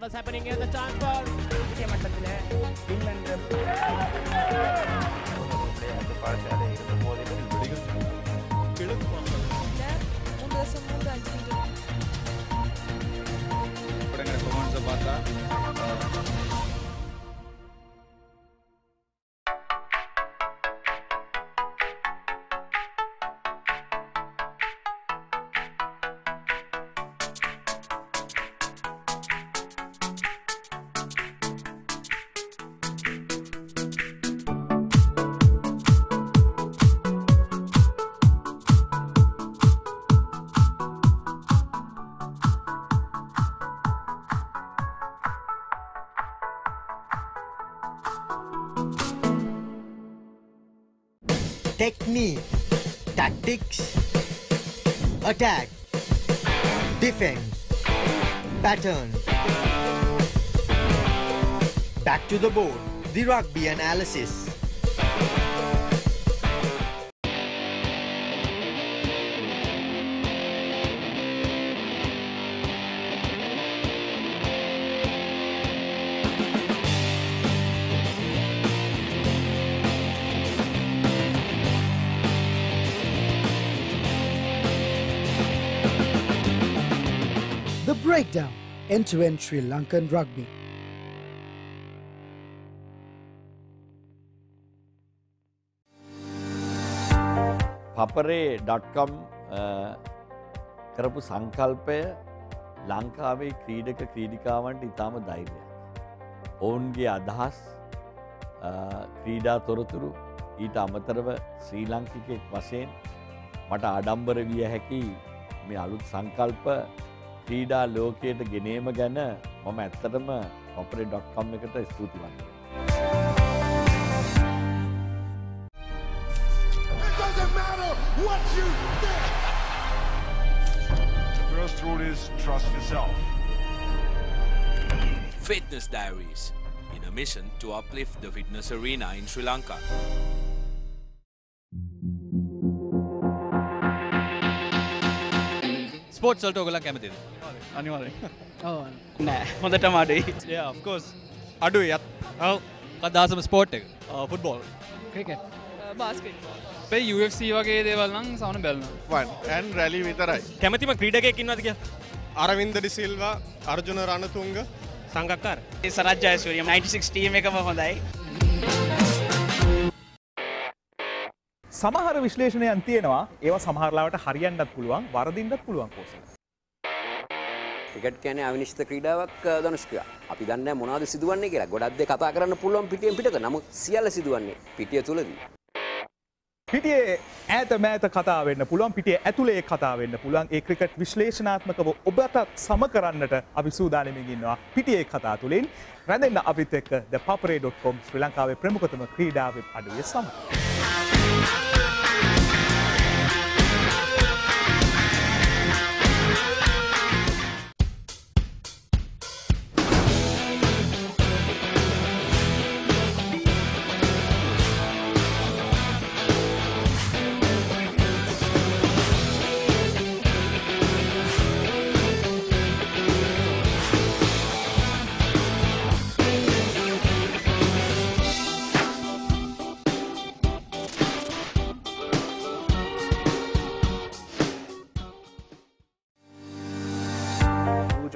What's happening here? The time for technique, tactics, attack, defense, pattern. Back to the board, the rugby analysis. The breakdown, end-to-end Sri Lankan rugby. ThePapare.com කරපු සංකල්පය ලංකාවේ ක්‍රීඩක ක්‍රීඩිකාවන්ට ඉතාම ධෛර්යයක්. ඔවුන්ගේ අදහස් ක්‍රීඩා තොරතුරු ඊට අමතරව ශ්‍රී ලාංකිකයෙක් වශයෙන් මට ආඩම්බර විය හැකි මේ අලුත් සංකල්ප ක්‍රීඩා ලෝකයට ගෙනීම ගැන මම ඇත්තටම ThePapare.com එකට ස්තුතිවන්තයි. What you think? The first rule is trust yourself. Fitness Diaries, in a mission to uplift the fitness arena in Sri Lanka. Sports වලට ඔයගොල්ලෝ කැමතිද? අනිවාර්යෙන්. ඔව්. නෑ. හොඳටම අඩුයි. Yeah, of course. අඩුයි. ඔව්. කදාසම ස්පෝර්ට් එක. ෆුට්බෝල්. ක්‍රිකට්. බාස්කට්බෝල්. අපේ UFC වගේ දේවල් නම් සමන බලනවා. Fun and rally විතරයි. කැමතිම ක්‍රීඩකයෙක් ඉන්නවද කියලා? අරවින්ද ඩිසිල්වා, අර්ජුන රණතුංග, සංගක්කාර. ඒ සරත් ජයසූරිය 96 ටීම් එකම හොඳයි. සමහර විශ්ලේෂණයන් තියෙනවා ඒවා සමහර ලාවට හරියන්නත් පුළුවන් වරදින්නත් පුළුවන් කෝසල. ක්‍රිකට් කියන්නේ අවිනිශ්චිත ක්‍රීඩාවක් ධනුෂ්කයා. අපි දන්නේ නැහැ මොනවද සිදුවන්නේ කියලා. ගොඩක් දේ කතා කරන්න පුළුවන් පිටියෙන් පිටත. නමුත් සියල්ල සිදුවන්නේ පිටිය තුලදී. පිටියේ ඈත මෑත කතා වෙන්න පුළුවන්, පිටියේ ඇතුලේ කතා වෙන්න පුළුවන්. ඒ ක්‍රිකට් විශ්ලේෂණාත්මකව ඔබට සම කරන්නට අපි සූදානම්ින් ඉන්නවා පිටියේ කතා තුලින්. රැඳෙන්න අපිත් එක්ක ThePapare.com ශ්‍රී ලංකාවේ ප්‍රමුඛතම ක්‍රීඩා වෙබ් අඩවිය සමග.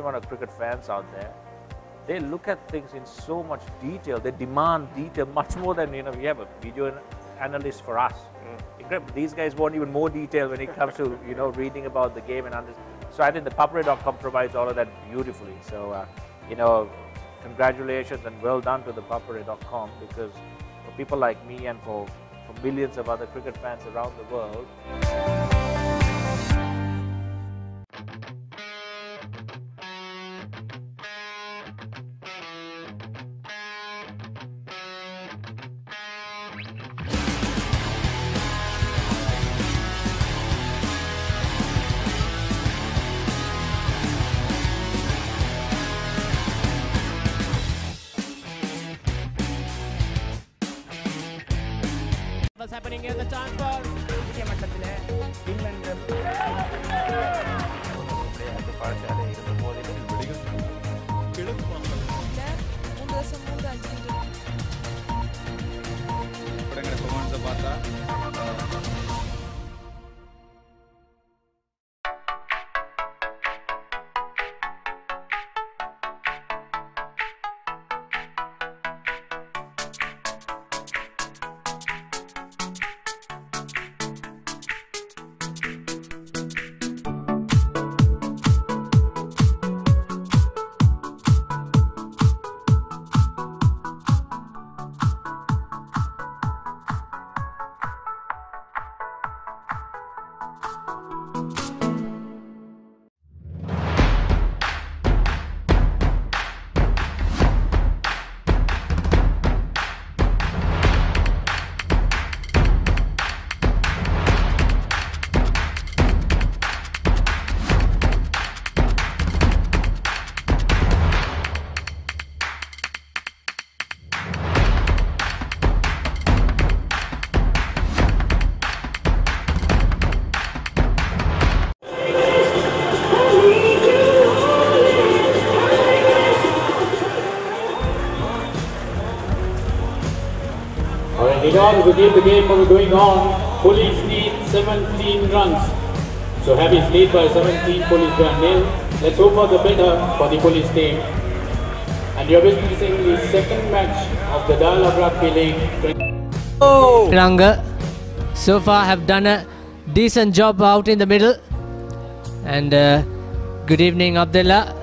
Amount of cricket fans out there, they look at things in so much detail. They demand detail much more than we have a video analyst for us. Incredible. These guys want even more detail when it comes to reading about the game and understanding. So I think ThePapare.com provides all of that beautifully. So congratulations and well done to ThePapare.com, because for people like me and for millions of other cricket fans around the world. What's happening here? The time for In order to keep the game going on, Police need 17 runs. So Habby's lead by 17, Police were nil. Let's hope for the better for the Police team. And you're witnessing the second match of the Dialog Rugby League. Ranga so far have done a decent job out in the middle. And good evening, Abdullah.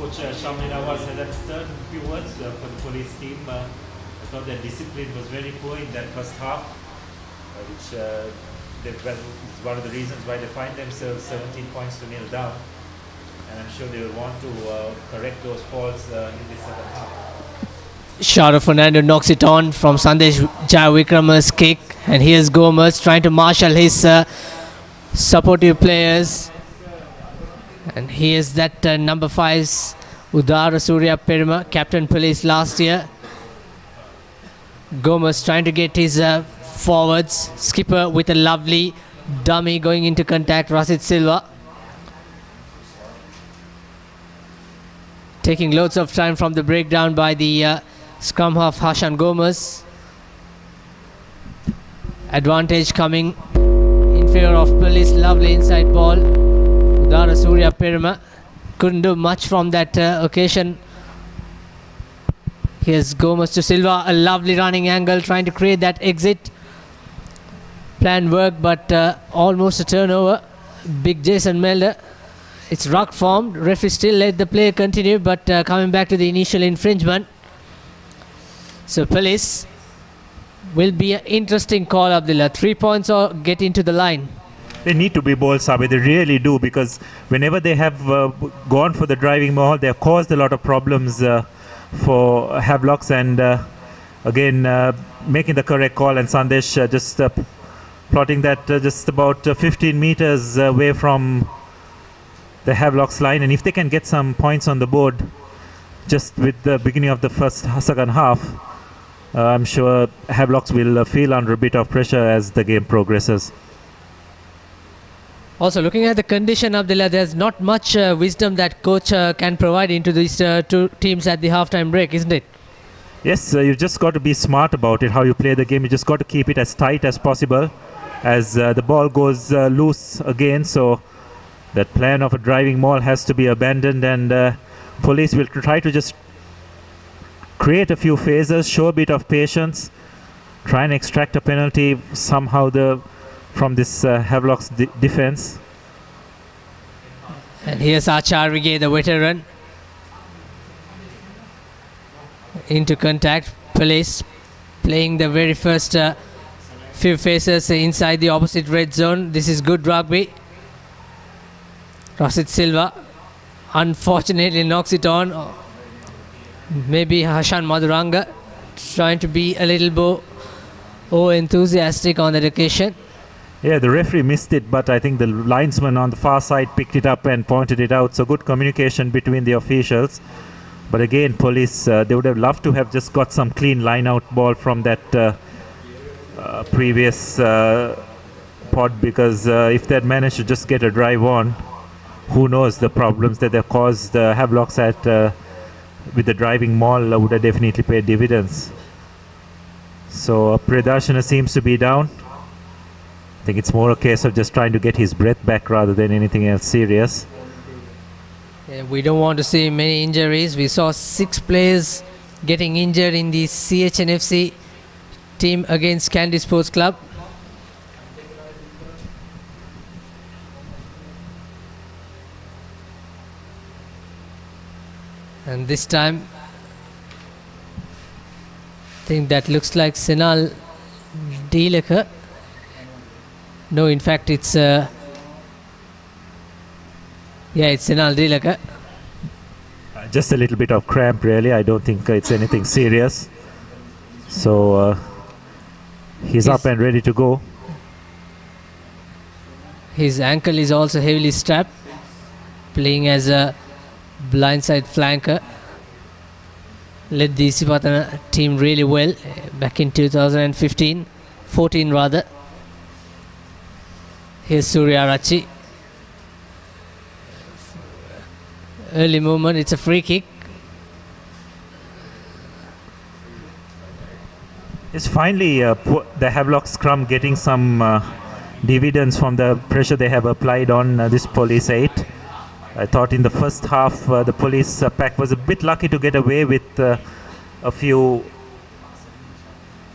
Coach Shamina was had a few words for the Police team. I thought their discipline was very poor in that first half, which is one of the reasons why they find themselves 17 points to nil down. And I'm sure they will want to correct those faults in the second half. Sharo Fernando knocks it on from Sandesh Jayawikrama's kick, and here's Gomez trying to marshal his supportive players. And here's that number 5's Udara Surya Perima, captain Police last year. Gomez trying to get his forwards. Skipper with a lovely dummy going into contact, Rasid Silva. taking loads of time from the breakdown by the scrum half Hashan Gomez. Advantage coming in favor of Police. Lovely inside ball. Udara Surya Perima couldn't do much from that occasion. Here's Gomez to Silva, a lovely running angle, trying to create that exit. Plan work, but almost a turnover. Big Jason Melder. It's ruck formed. Referee still let the play continue, but coming back to the initial infringement. So Police will be an interesting call, Abdullah. 3 points or get into the line. They need to be bold, Sabe. They really do, because whenever they have gone for the driving maul, they have caused a lot of problems for Havelocks, and again making the correct call, and Sandesh just plotting that just about 15 meters away from the Havelocks line. And if they can get some points on the board just with the beginning of the second half, I'm sure Havelocks will feel under a bit of pressure as the game progresses. Also, looking at the condition, Abdullah, there's not much wisdom that coach can provide into these two teams at the halftime break, isn't it? Yes, you've just got to be smart about it, how you play the game. You just got to keep it as tight as possible as the ball goes loose again. So that plan of a driving maul has to be abandoned, and Police will try to just create a few phases, show a bit of patience, try and extract a penalty somehow from this Havelock's defense. And here's Acharvige, the veteran, into contact. Police playing the very first few phases inside the opposite red zone. This is good rugby. Rasit Silva unfortunately knocks it on. Maybe Hashan Maduranga trying to be a little enthusiastic on that occasion. Yeah, the referee missed it, but I think the linesman on the far side picked it up and pointed it out. So good communication between the officials. But again, Police, they would have loved to have just got some clean line-out ball from that previous pod, because if they had managed to just get a drive on, who knows, the problems that they've caused Havelocks with the driving maul would have definitely paid dividends. So Priyadarshana seems to be down. I think it's more a case of just trying to get his breath back rather than anything else serious. Yeah, we don't want to see many injuries. We saw 6 players getting injured in the CHNFC team against Kandy Sports Club. And this time, I think that looks like Senal Deelaka. No, in fact, it's it's Senal Deelaka. Just a little bit of cramp, really. I don't think it's anything serious. So he's up and ready to go. His ankle is also heavily strapped, playing as a blindside flanker. Led the Sipatana team really well back in 14 rather. Here's Surya Rachi. Early movement, it's a free kick. It's finally the Havelock scrum getting some dividends from the pressure they have applied on this Police 8. I thought in the first half the Police pack was a bit lucky to get away with a few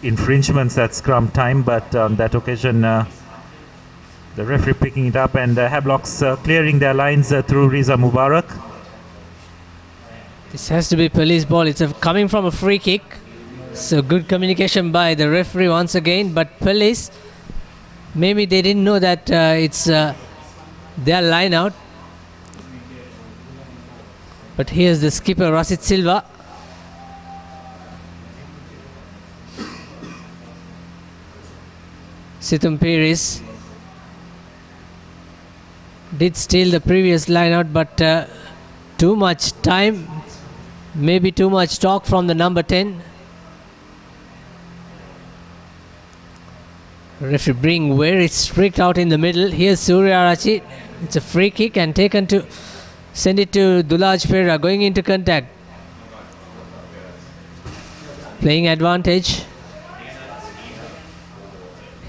infringements at scrum time, but on that occasion the referee picking it up, and Havelocks clearing their lines through Riza Mubarak. This has to be Police ball. It's coming from a free kick. So good communication by the referee once again, but Police, maybe they didn't know that it's their line out. But here's the skipper, Rasit Silva. Situm Piris did steal the previous line out, but too much time, maybe too much talk from the number 10. Referee being very strict out in the middle. Here's Surya Rachi. It's a free kick and taken to Send it to Dulaj Pereira, going into contact. Playing advantage.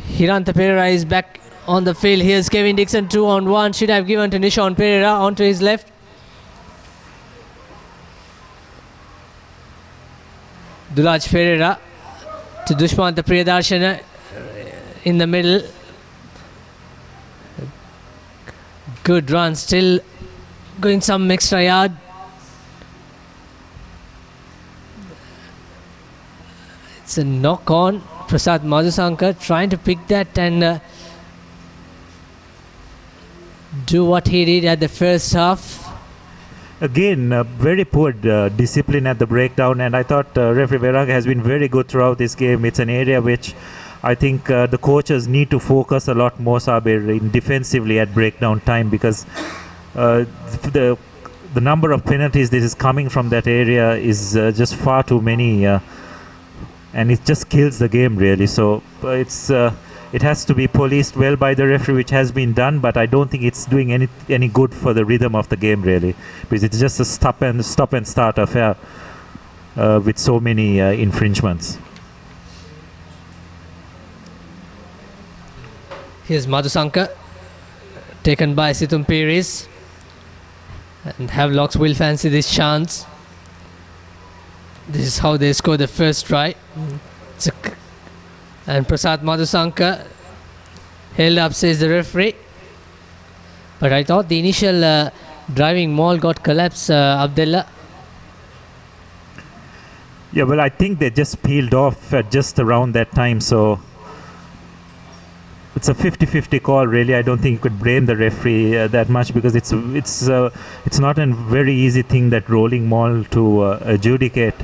Hirantha Pereira is back on the field. Here's Kevin Dixon, 2-on-1. Should have given to Nishon Pereira onto his left. Dulaj Pereira to Dushmantha Priyadarshana in the middle. Good run, still going some extra yard. It's a knock on. Prasad Madhusankar trying to pick that and do what he did at the first half. Again, very poor discipline at the breakdown, and I thought referee Veranga has been very good throughout this game. It's an area which I think the coaches need to focus a lot more, Sabir, in defensively at breakdown time, because the number of penalties that is coming from that area is just far too many, and it just kills the game really. So it has to be policed well by the referee, which has been done, but I don't think it's doing any good for the rhythm of the game really, because it's just a stop and start affair with so many infringements. Here's Madhusankar, taken by Situm Pires, and Havelocks will fancy this chance. This is how they score the first try. And Prasad Madhusankar held up, says the referee. But I thought the initial driving maul got collapsed, Abdullah. Yeah, well, I think they just peeled off at just around that time, so it's a 50-50 call really. I don't think you could blame the referee that much, because it's not a very easy thing, that rolling maul, to adjudicate.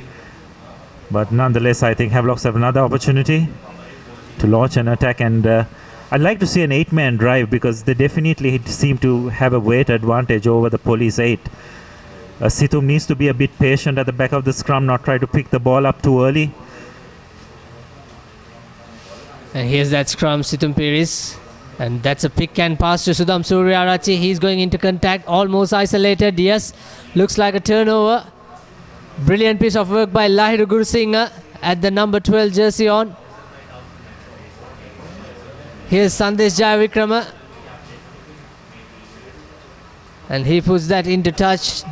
But nonetheless, I think Havelocks have another opportunity to launch an attack, and I'd like to see an 8-man drive, because they definitely seem to have a weight advantage over the police 8. Situm needs to be a bit patient at the back of the scrum, not try to pick the ball up too early. And here's that scrum, Situm Pires, and that's a pick and pass to Sudham Suryarachi. He's going into contact, almost isolated. Yes, looks like a turnover. Brilliant piece of work by Lahiru Gurusingha at the number 12 jersey on. Here's Sandesh Jayavikrama, and he puts that into touch,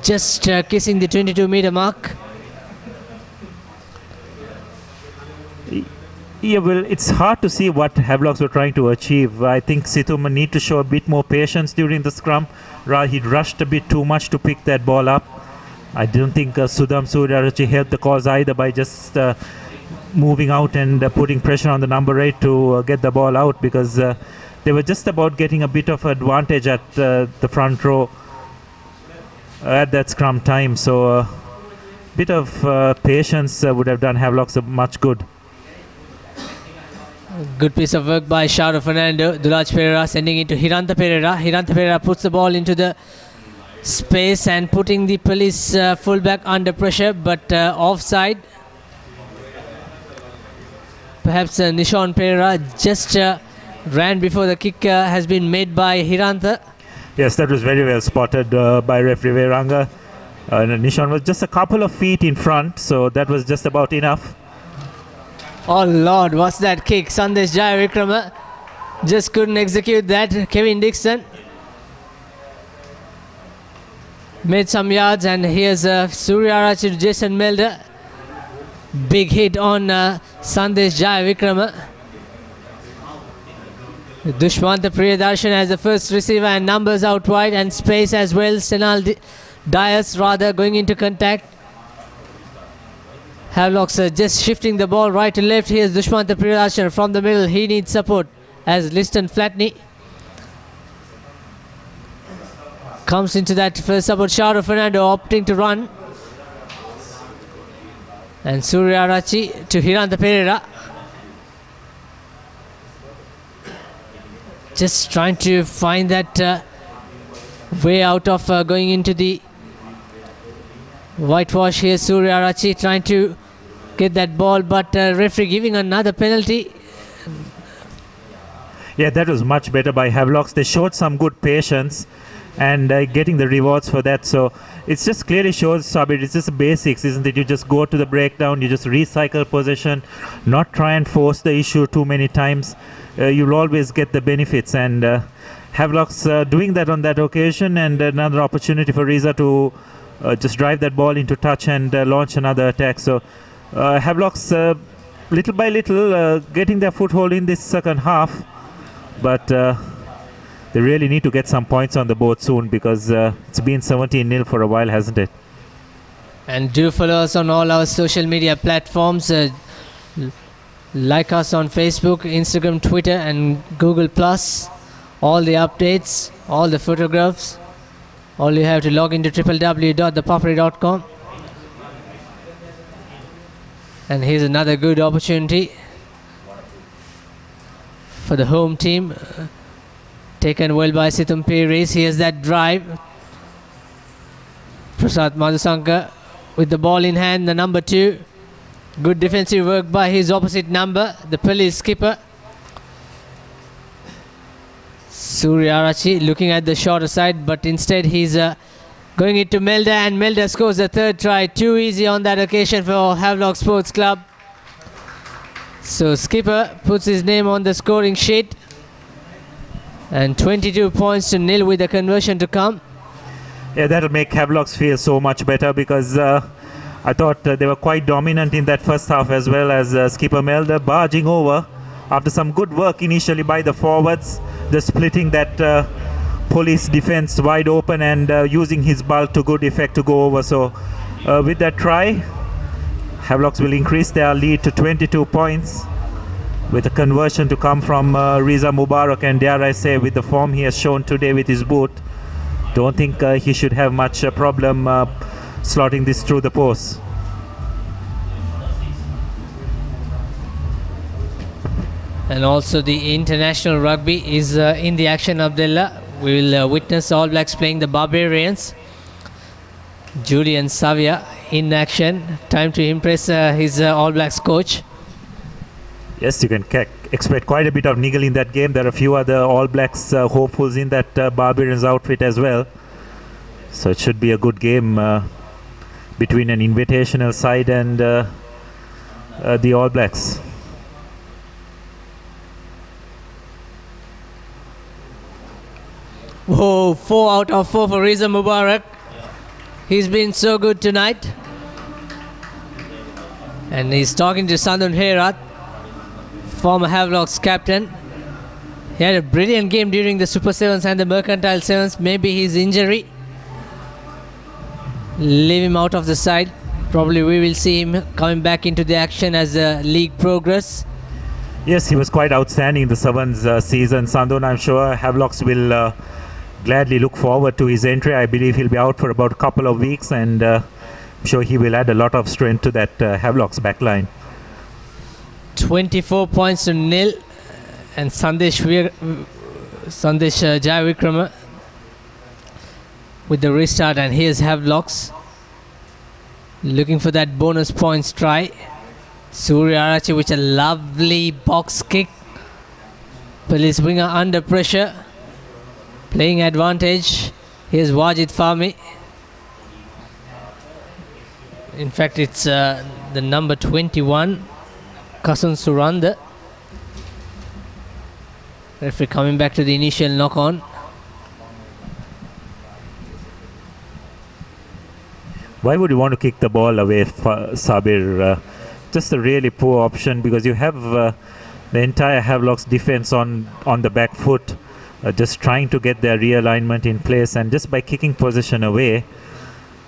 just kissing the 22-meter mark. Yeah, well, it's hard to see what Havelocks were trying to achieve. I think Situm need to show a bit more patience during the scrum. He rushed a bit too much to pick that ball up. I don't think Sudham Suryarachi helped the cause either by just moving out and putting pressure on the number 8 to get the ball out, because they were just about getting a bit of advantage at the front row at that scrum time. So a bit of patience would have done Havelocks much good. Good piece of work by Shahrukh Fernando. Dulaj Pereira sending it to Hirantha Pereira. Hirantha Pereira puts the ball into the space and putting the police fullback under pressure, but offside. Perhaps Nishon Pereira just ran before the kick has been made by Hirantha. Yes, that was very well spotted by referee Veranga. Nishon was just a couple of feet in front, so that was just about enough. Oh Lord, what's that kick? Sandesh Jayavikrama just couldn't execute that. Kevin Dixon made some yards, and here's Suryarachi to Jason Melder. Big hit on Sandesh Jayavikrama. Dushmantha Priyadarshana as the first receiver, and numbers out wide and space as well. Senal Dias rather going into contact. Havelocks just shifting the ball right to left. Here's Dushmantha Priyadarshana from the middle. He needs support as Liston Flatney comes into that first support. Shahrukh Fernando opting to run. And Suryarachi to Hirantha Pereira. Just trying to find that way out of going into the whitewash here. Suryarachi trying to get that ball, but referee giving another penalty. Yeah, that was much better by Havelocks. They showed some good patience, and getting the rewards for that. So it just clearly shows, Sabir, it's just basics, isn't it? You just go to the breakdown, you just recycle possession, not try and force the issue too many times. You'll always get the benefits, and Havelock's doing that on that occasion, and another opportunity for Riza to just drive that ball into touch and launch another attack. So Havelock's little by little getting their foothold in this second half, but they really need to get some points on the board soon, because it's been 17-0 for a while, hasn't it? And do follow us on all our social media platforms. Like us on Facebook, Instagram, Twitter and Google+. All the updates, all the photographs. All you have to log into www.thepapare.com. And here's another good opportunity for the home team. Taken well by Situm Pires. Here's that drive. Prasad Madhusanka with the ball in hand, the number 2. Good defensive work by his opposite number, the police skipper. Surya Arachi looking at the shorter side, but instead he's going into Melda, and Melda scores the 3rd try. Too easy on that occasion for Havelock Sports Club. So skipper puts his name on the scoring sheet, and 22 points to 0 with the conversion to come. Yeah, that'll make Havelocks feel so much better, because I thought they were quite dominant in that first half, as well as skipper Melda barging over after some good work initially by the forwards, just splitting that police defense wide open and using his bulk to good effect to go over. So with that try, Havelocks will increase their lead to 22 points, with a conversion to come from Riza Mubarak, and dare I say, with the form he has shown today with his boot, don't think he should have much problem slotting this through the post. And also the international rugby is in the action, Abdullah. We will witness All Blacks playing the Barbarians. Julian Savia in action. Time to impress his All Blacks coach. Yes, you can expect quite a bit of niggle in that game. There are a few other All Blacks hopefuls in that Barbarians outfit as well. So it should be a good game between an invitational side and the All Blacks. Whoa, 4 out of 4 for Riza Mubarak. He's been so good tonight. And he's talking to Sandun Herat, former Havelock's captain. He had a brilliant game during the Super Sevens and the Mercantile Sevens. Maybe his injury leave him out of the side. Probably we will see him coming back into the action as the league progress. Yes, he was quite outstanding in the Sevens season. Sandun, I'm sure Havelocks will gladly look forward to his entry. I believe he'll be out for about a couple of weeks, and I'm sure he will add a lot of strength to that Havelocks backline. 24 points to 0, and Sandesh Jayavikrama with the restart, and here's Havelocks looking for that bonus points try. Surya Arachi with a lovely box kick. Police winger under pressure, playing advantage. Here's Wajid Fahmi. In fact, it's the number 21, Kasun Suranda. Referee coming back to the initial knock-on. Why would you want to kick the ball away, Sabir? Just a really poor option, because you have the entire Havelock's defense on the back foot, just trying to get their realignment in place, and just by kicking position away,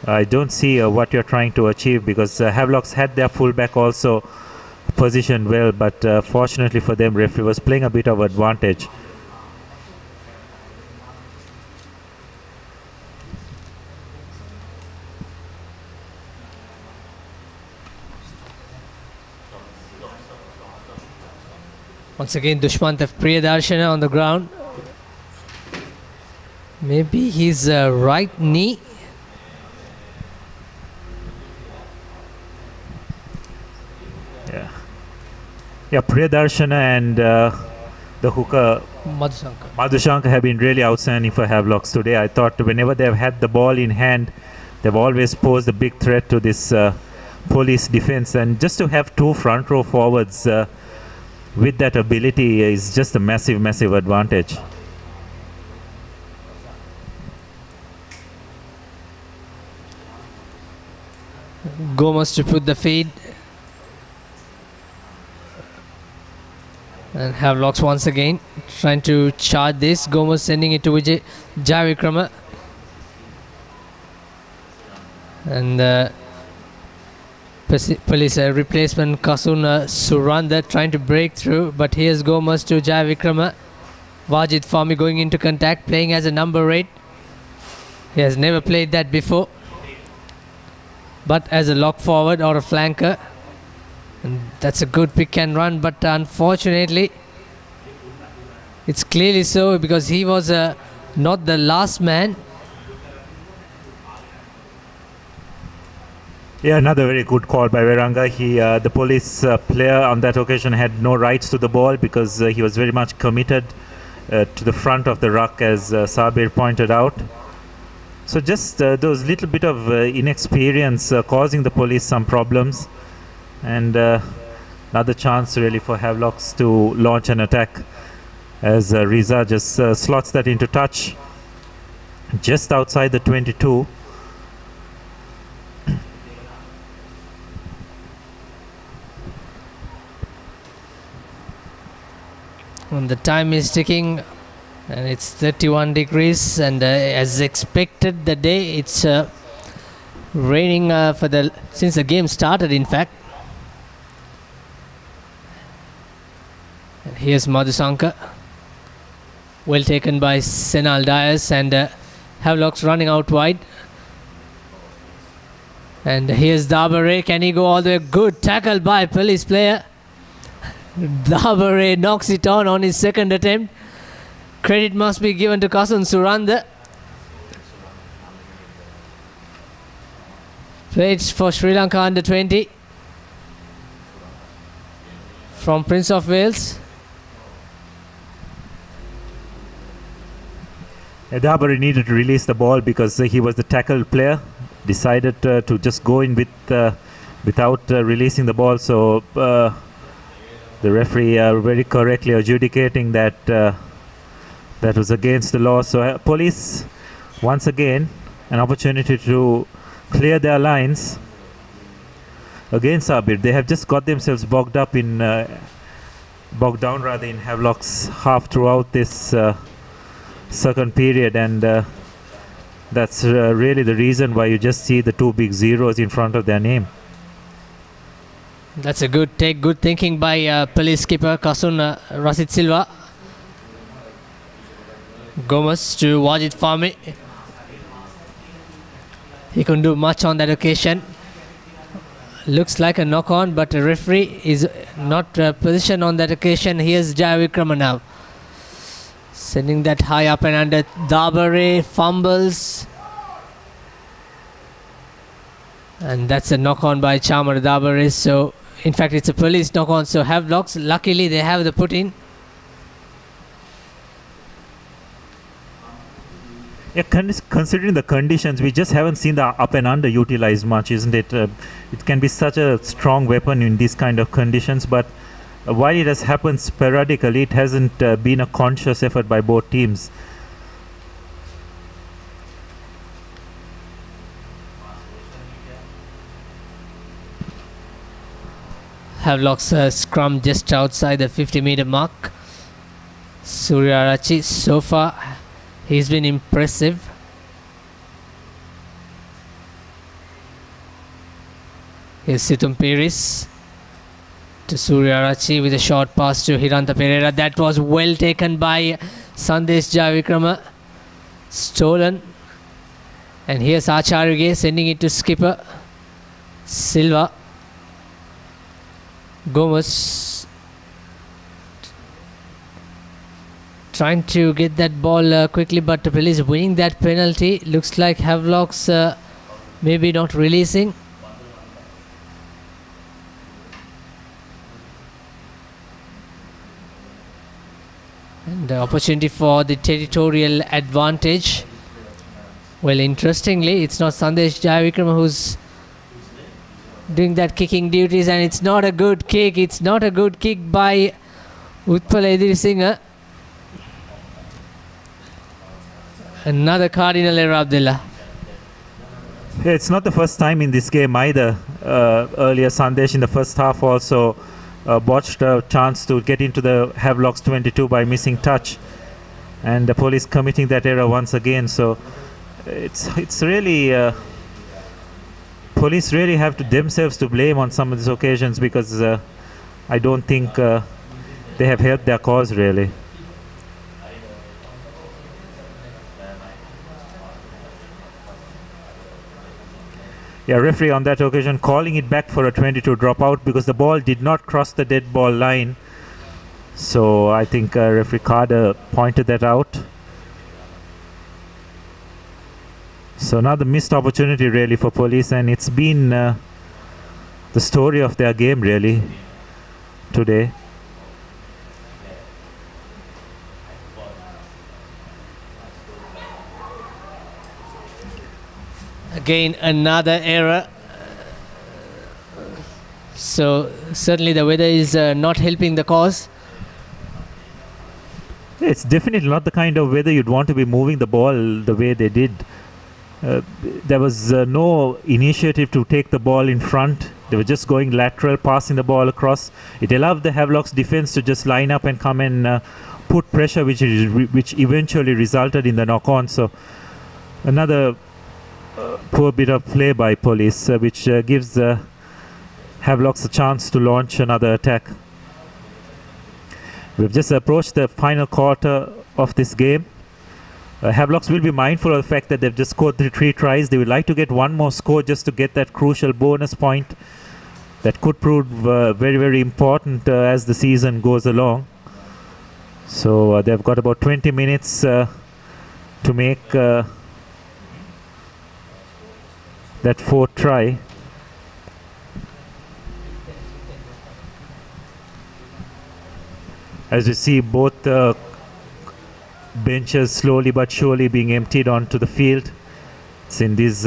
I don't see what you're trying to achieve, because Havelocks had their fullback also positioned well, but fortunately for them, referee was playing a bit of advantage. Once again, Dushmantav Priyadarshana on the ground. Maybe his right knee. Yeah, Priyadarshana and the hooker Madhushanka have been really outstanding for Havelocks today. I thought whenever they've had the ball in hand, they've always posed a big threat to this police defense, and just to have two front row forwards with that ability is just a massive advantage. Gomez to put the feed. And Havelocks once again trying to charge this. Gomez sending it to Jayavikrama. And police replacement Kasuna Suranda trying to break through. But here's Gomez to Jayavikrama. Wajid Fami going into contact, playing as a number 8. He has never played that before, but as a lock forward or a flanker. And that's a good pick and run, but unfortunately it's clearly so, because he was not the last man. Yeah, another very good call by Veranga. The police player on that occasion had no rights to the ball because he was very much committed to the front of the ruck, as Sabir pointed out. So just those little bit of inexperience causing the police some problems, and another chance really for Havelocks to launch an attack, as Riza just slots that into touch just outside the 22. And the time is ticking, and it's 31 degrees, and as expected the day it's raining since the game started, in fact. And here's Madhusanka, well taken by Senal Dias, and Havelocks running out wide. And here's Dabare, can he go all the way? Good tackle by police player. Dabare knocks it on his second attempt. Credit must be given to Kasun Suranda. Played for Sri Lanka under 20 from Prince of Wales. Dabare needed to release the ball because he was the tackled player. Decided to just go in without releasing the ball. So the referee very correctly adjudicating that that was against the law. So police once again an opportunity to clear their lines against Sabir. They have just got themselves bogged down in Havelock's half throughout this second period, and that's really the reason why you just see the two big zeros in front of their name. That's a good take, good thinking by police skipper Kasun Rasid Silva. Gomez to Wajid Fami. He couldn't do much on that occasion. Looks like a knock on, but the referee is not positioned on that occasion. Here's Jayavikrama now, sending that high up and under. Dabare fumbles, and that's a knock on by Chamar Dabare. So in fact it's a police knock on, so Havelocks luckily they have the put in. Yeah, considering the conditions, we just haven't seen the up and under utilized much, isn't it? It can be such a strong weapon in these kind of conditions, but while it has happened sporadically, it hasn't been a conscious effort by both teams. Havelocks scrum just outside the 50-meter mark. Surya Arachi, so far he's been impressive. Here's Situm Piris to Surya Arachi with a short pass to Hiranta Pereira. That was well taken by Sandesh Jayavikrama. Stolen. And here's Acharya sending it to skipper Silva. Gomez trying to get that ball quickly, but the police winning that penalty. Looks like Havelocks maybe not releasing. And And opportunity for the territorial advantage. Well, interestingly, it's not Sandesh Jayavikrama who's doing that kicking duties, and it's not a good kick. It's not a good kick by Utpal Edirisinghe. Another cardinal error, Abdullah. Yeah, it's not the first time in this game either. Earlier, Sandesh in the first half also botched a chance to get into the Havelock's 22 by missing touch, and the police committing that error once again. So it's really police really have to themselves to blame on some of these occasions, because I don't think they have helped their cause really. Yeah, referee on that occasion calling it back for a 22 dropout because the ball did not cross the dead ball line. So I think referee Carter pointed that out. So another missed opportunity really for police, and it's been the story of their game really today. Again, another error. So certainly the weather is not helping the cause. It's definitely not the kind of weather you'd want to be moving the ball the way they did. There was no initiative to take the ball in front. They were just going lateral, passing the ball across. It allowed the Havelock's defense to just line up and come and put pressure, which eventually resulted in the knock-on. So another poor bit of play by police, which gives Havelock's a chance to launch another attack. We've just approached the final quarter of this game. Havelock's will be mindful of the fact that they've just scored 3 tries. They would like to get one more score just to get that crucial bonus point that could prove very, very important as the season goes along. So they've got about 20 minutes to make that 4th try. As you see, both benches slowly but surely being emptied onto the field. It's in this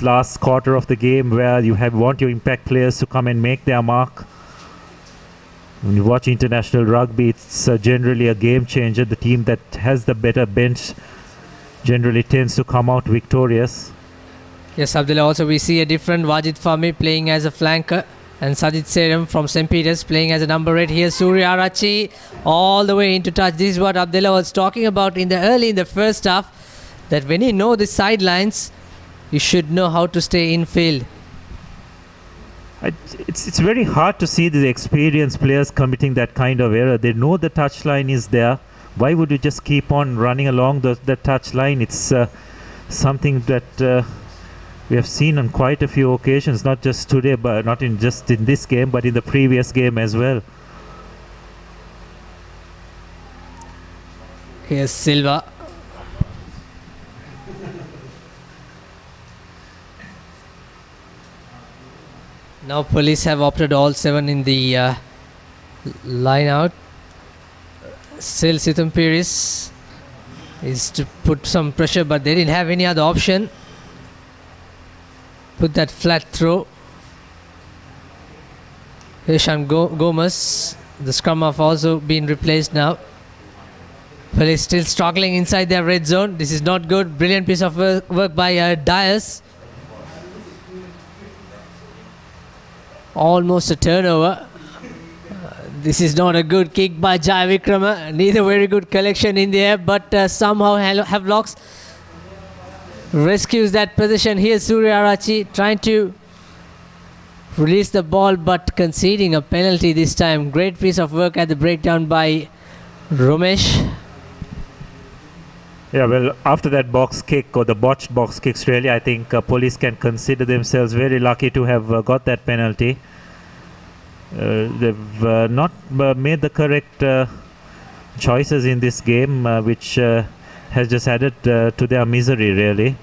last quarter of the game where you want your impact players to come and make their mark. When you watch international rugby, it's generally a game changer. The team that has the better bench generally tends to come out victorious. Yes, Abdullah, also we see a different Wajid Fahmy playing as a flanker, and Sajid Seram from St. Peter's playing as a number 8. Here Surya Arachi all the way into touch. This is what Abdullah was talking about in the first half, that when you know the sidelines, you should know how to stay in field. It's very hard to see the experienced players committing that kind of error. They know the touchline is there. Why would you just keep on running along the touchline? It's something that we have seen on quite a few occasions, not just today, but not just in this game, but in the previous game as well. Here's Silva. Now police have opted all 7 in the line out. Still Sithum Piris is to put some pressure, but they didn't have any other option. Put that flat throw. Hisham Gomez. The scrum have also been replaced now. Police still struggling inside their red zone. This is not good. Brilliant piece of work by Dias. Almost a turnover. This is not a good kick by Jayavikrama. Neither very good collection in the air, but somehow Havelocks rescues that position. Here Surya Arachi trying to release the ball, but conceding a penalty this time. Great piece of work at the breakdown by Romesh. Yeah, well, after that box kick, or the botched box kicks, really, I think police can consider themselves very lucky to have got that penalty. They've not made the correct choices in this game, which has just added to their misery, really.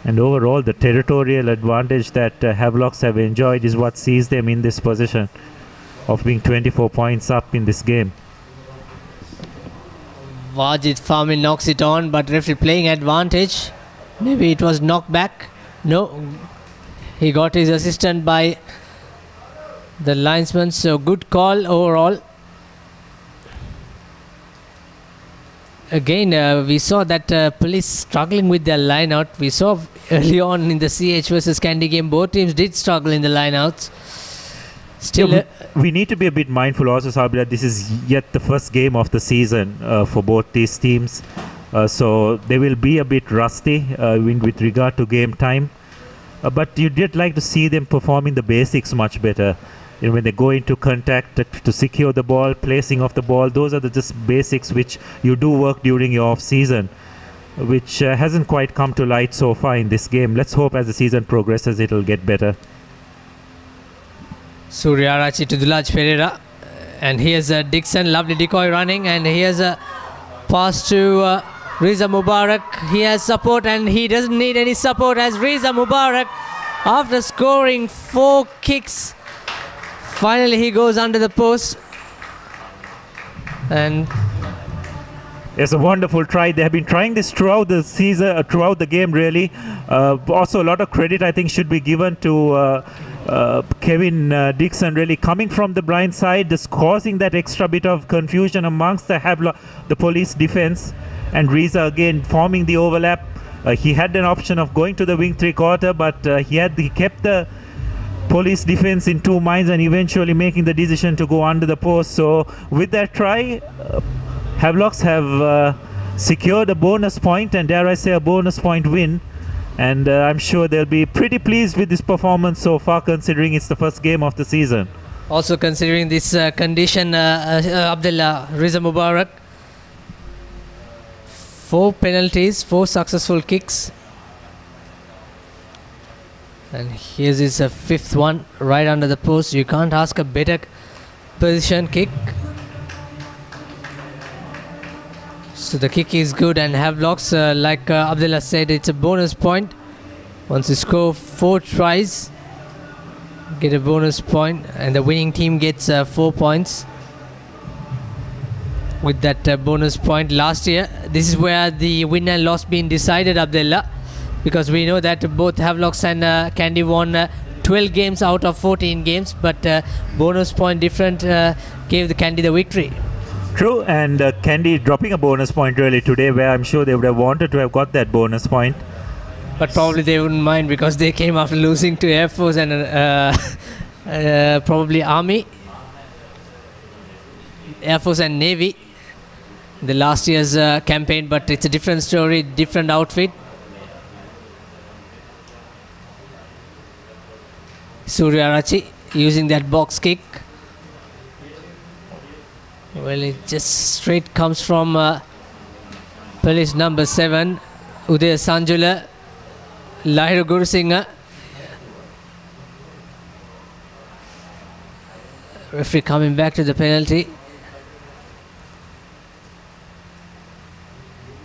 And overall, the territorial advantage that Havelocks have enjoyed is what sees them in this position of being 24 points up in this game. Wajid Fahmi knocks it on, but referee playing advantage. Maybe it was knocked back. No, he got his assistant by the linesman, so good call overall. Again, we saw that Police struggling with their line out. We saw early on in the CH versus Kandy game, both teams did struggle in the line outs. Still, yeah, we need to be a bit mindful also, Sabri, that this is yet the first game of the season for both these teams. So they will be a bit rusty with regard to game time. But you did like to see them performing the basics much better. You know, when they go into contact to secure the ball, placing of the ball, those are the just basics which you do work during your off season, which hasn't quite come to light so far in this game. Let's hope as the season progresses it'll get better. Suryarachi to Dulaj Pereira, and here's Dixon, lovely decoy running, and here's a pass to Riza Mubarak. He has support and he doesn't need any support as Riza Mubarak, after scoring 4 kicks, finally he goes under the post. And it's a wonderful try. They have been trying this throughout the season, throughout the game really. Also a lot of credit I think should be given to Kevin Dixon, really coming from the blind side, just causing that extra bit of confusion amongst the Police defense, and Riza again forming the overlap. He had an option of going to the wing 3/4, but he kept the Police defense in 2 minds and eventually making the decision to go under the post. So with that try, Havelocks have secured a bonus point, and dare I say a bonus point win. And I'm sure they'll be pretty pleased with this performance so far, considering it's the first game of the season. Also considering this condition, Abdullah Riza Mubarak, 4 penalties, 4 successful kicks. And here's his 5th one right under the post. You can't ask a better position kick. So the kick is good, and Havelocks, like Abdullah said, it's a bonus point. Once you score 4 tries, get a bonus point, and the winning team gets 4 points. With that bonus point last year, this is where the win and loss been decided, Abdullah, because we know that both Havelocks and Kandy won 12 games out of 14 games, but bonus point different gave the Kandy the victory. True, and Kandy dropping a bonus point really today, where I'm sure they would have wanted to have got that bonus point. But probably they wouldn't mind, because they came after losing to Air Force and probably Army, Air Force and Navy, the last year's campaign, but it's a different story, different outfit. Suryarachi using that box kick. Well, it just straight comes from Police number 7, Uday Sanjula, Lahiru Gurusingha. Referee coming back to the penalty.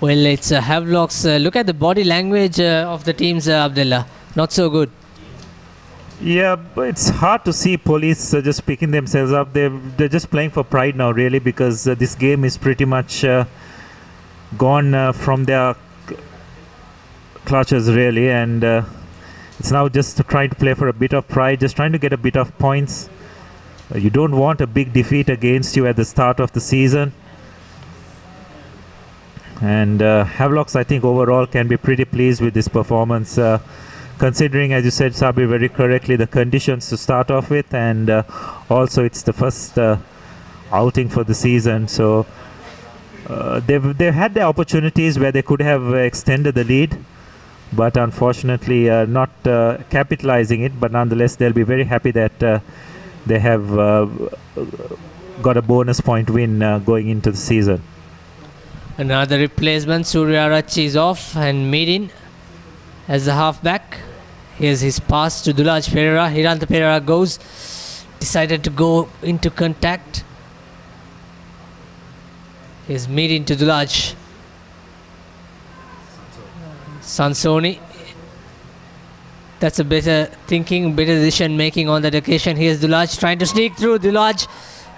Well, it's Havelocks. Look at the body language of the teams, Abdullah. Not so good. Yeah, but it's hard to see Police just picking themselves up. They're just playing for pride now, really, because this game is pretty much gone from their clutches, really, and it's now just trying to play for a bit of pride, just trying to get a bit of points. You don't want a big defeat against you at the start of the season. And Havelocks, I think, overall can be pretty pleased with this performance. Considering, as you said, Sabir, very correctly, the conditions to start off with, and also it's the first outing for the season. So they've had their opportunities where they could have extended the lead, but unfortunately not capitalizing it. But nonetheless, they'll be very happy that they have got a bonus point win going into the season. Another replacement, Suryarachi is off, and Midin as the halfback. Here's his pass to Dulaj Pereira. Hiranta Pereira goes, decided to go into contact. Here's Midin to Dulaj. Sansoni That's a better thinking, better decision making on that occasion. Here's Dulaj trying to sneak through. Dulaj,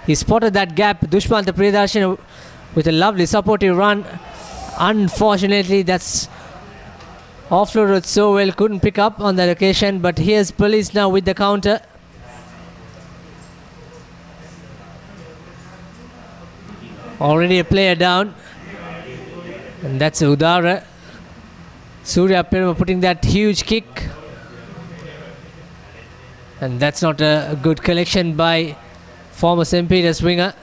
he spotted that gap. Dushmanta Priyadarshana with a lovely supportive run. Unfortunately, that's offloaded so well, couldn't pick up on that occasion. But here's Police now with the counter. Already a player down. And that's Udara. Surya Peruma putting that huge kick. And that's not a good collection by former St. Peter's winger,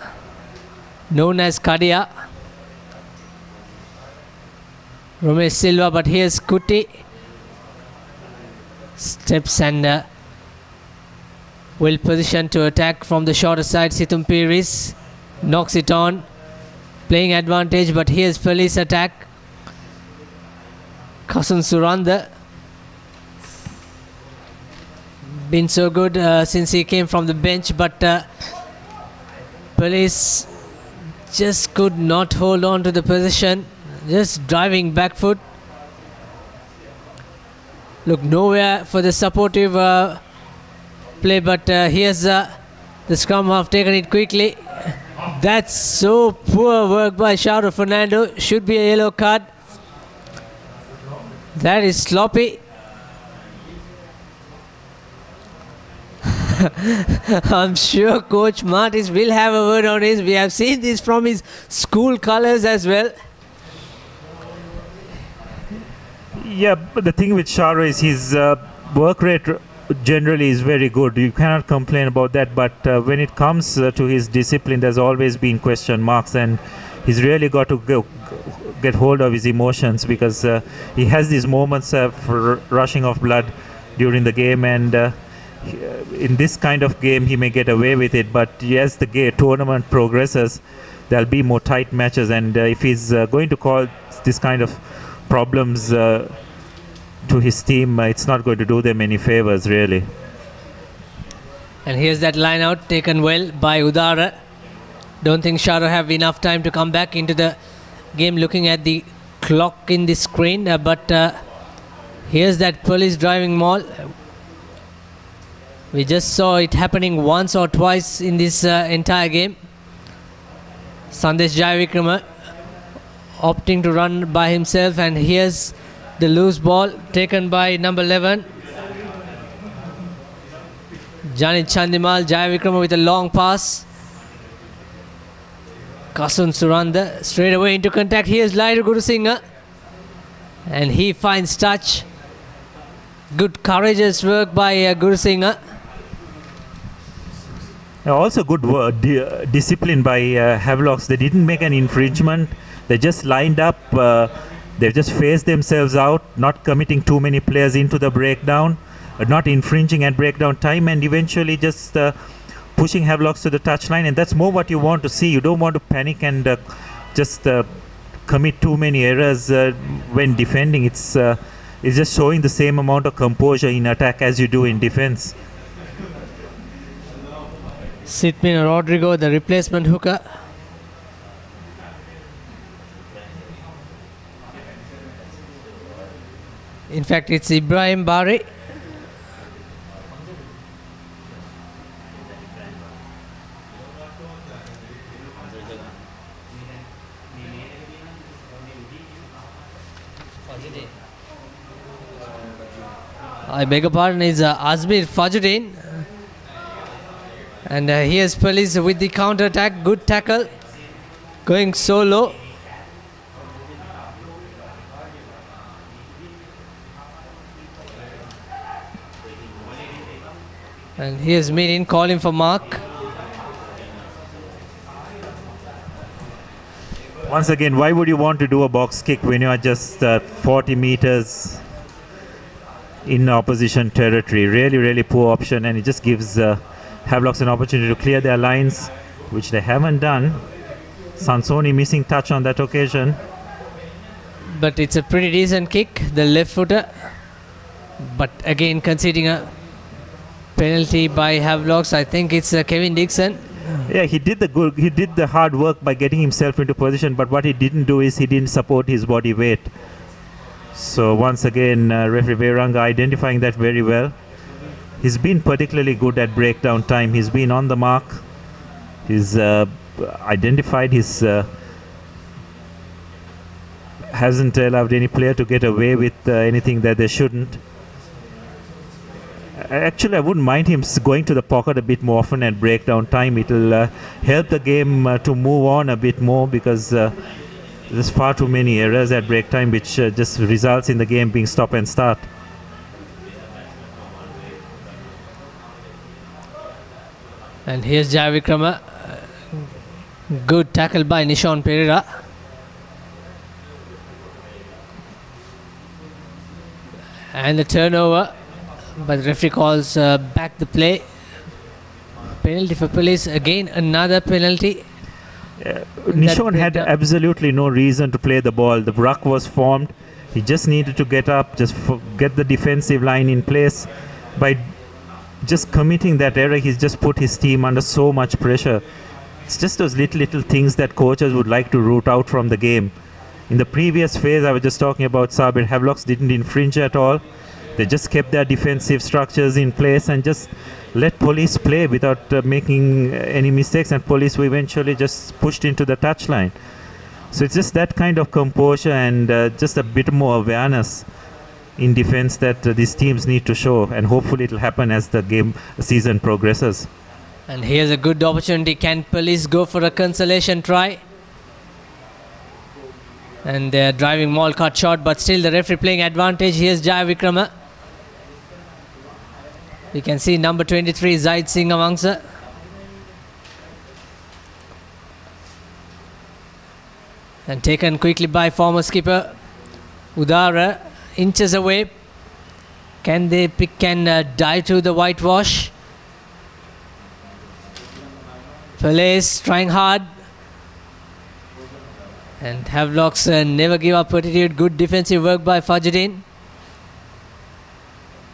known as Kadia. Ramesh Silva, but here's Kuti. Steps and well positioned to attack from the shorter side. Situm Piris knocks it on. Playing advantage, but here's Police attack. Kasun Suranda. Been so good since he came from the bench, but Police just could not hold on to the position. Just driving back foot. Look, nowhere for the supportive play, but here's the scrum half taken it quickly. That's so poor work by Shahrukh Fernando. Should be a yellow card. That is sloppy. I'm sure Coach Martis will have a word on this. We have seen this from his school colours as well. Yeah, but the thing with Shara is his work rate generally is very good. You cannot complain about that. But when it comes to his discipline, there's always been question marks, and he's really got to get hold of his emotions, because he has these moments of rushing of blood during the game, and in this kind of game he may get away with it. But as the tournament progresses, there'll be more tight matches, and if he's going to cause this kind of problems to his team, it's not going to do them any favors, really. And here's that line out taken well by Udara. Don't think Sharo have enough time to come back into the game, looking at the clock in the screen, but here's that Police driving maul. We just saw it happening once or twice in this entire game. Sandesh Jayavikrama opting to run by himself, and here's the loose ball taken by number 11. Janit Chandimal, Jayavikrama with a long pass. Kasun Suranda straight away into contact. Here's Lairu Gurusingha, and he finds touch. Good courageous work by Gurusingha. Also good discipline by Havelocks. They didn't make an infringement. They just lined up. They just phased themselves out, not committing too many players into the breakdown, not infringing at breakdown time, and eventually just pushing Havelocks to the touchline. And that's more what you want to see. You don't want to panic and just commit too many errors when defending. It's just showing the same amount of composure in attack as you do in defense. Sitmin Rodrigo, the replacement hooker. In fact, it's Ibrahim Bari. I beg your pardon, is Azmir Fajuddin. And here's Police with the counter attack. Good tackle. Going so low. And here's Mirin calling for mark. Once again, why would you want to do a box kick when you are just 40 meters in opposition territory? Really, really poor option, and it just gives Havelocks an opportunity to clear their lines, which they haven't done. Sansoni missing touch on that occasion. But it's a pretty decent kick, the left footer. But again, conceding a penalty by Havelocks. I think it's Kevin Dixon. Yeah, he did the hard work by getting himself into position, but what he didn't do is he didn't support his body weight. So once again, referee Veranga identifying that very well. He's been particularly good at breakdown time. He's been on the mark. He's identified his... hasn't allowed any player to get away with anything that they shouldn't. Actually, I wouldn't mind him going to the pocket a bit more often at breakdown time. It'll help the game to move on a bit more, because there's far too many errors at break time, which just results in the game being stop and start. And here's Jai Vikrama. Good tackle by Nishon Pereira. And the turnover, but the referee calls back the play. Penalty for Police, again another penalty. Nishon had absolutely no reason to play the ball. The ruck was formed. He just needed to get up, just get the defensive line in place. By just committing that error, he's just put his team under so much pressure. It's just those little things that coaches would like to root out from the game. In the previous phase, I was just talking about Sabir, Havelocks didn't infringe at all. They just kept their defensive structures in place and just let Police play without making any mistakes, and Police were eventually just pushed into the touchline. So it's just that kind of composure and just a bit more awareness in defense that these teams need to show, and hopefully it'll happen as the season progresses. And here's a good opportunity. Can Police go for a consolation try? And they're driving Maul cut short, but still the referee playing advantage. Here's Jai Vikrama. You can see number 23 Zaid Singh Amangsa. And taken quickly by former skipper Udara, inches away. Can they pick and dive through the whitewash? Police trying hard. And Havelock's never give up attitude. Good defensive work by Fajruddin.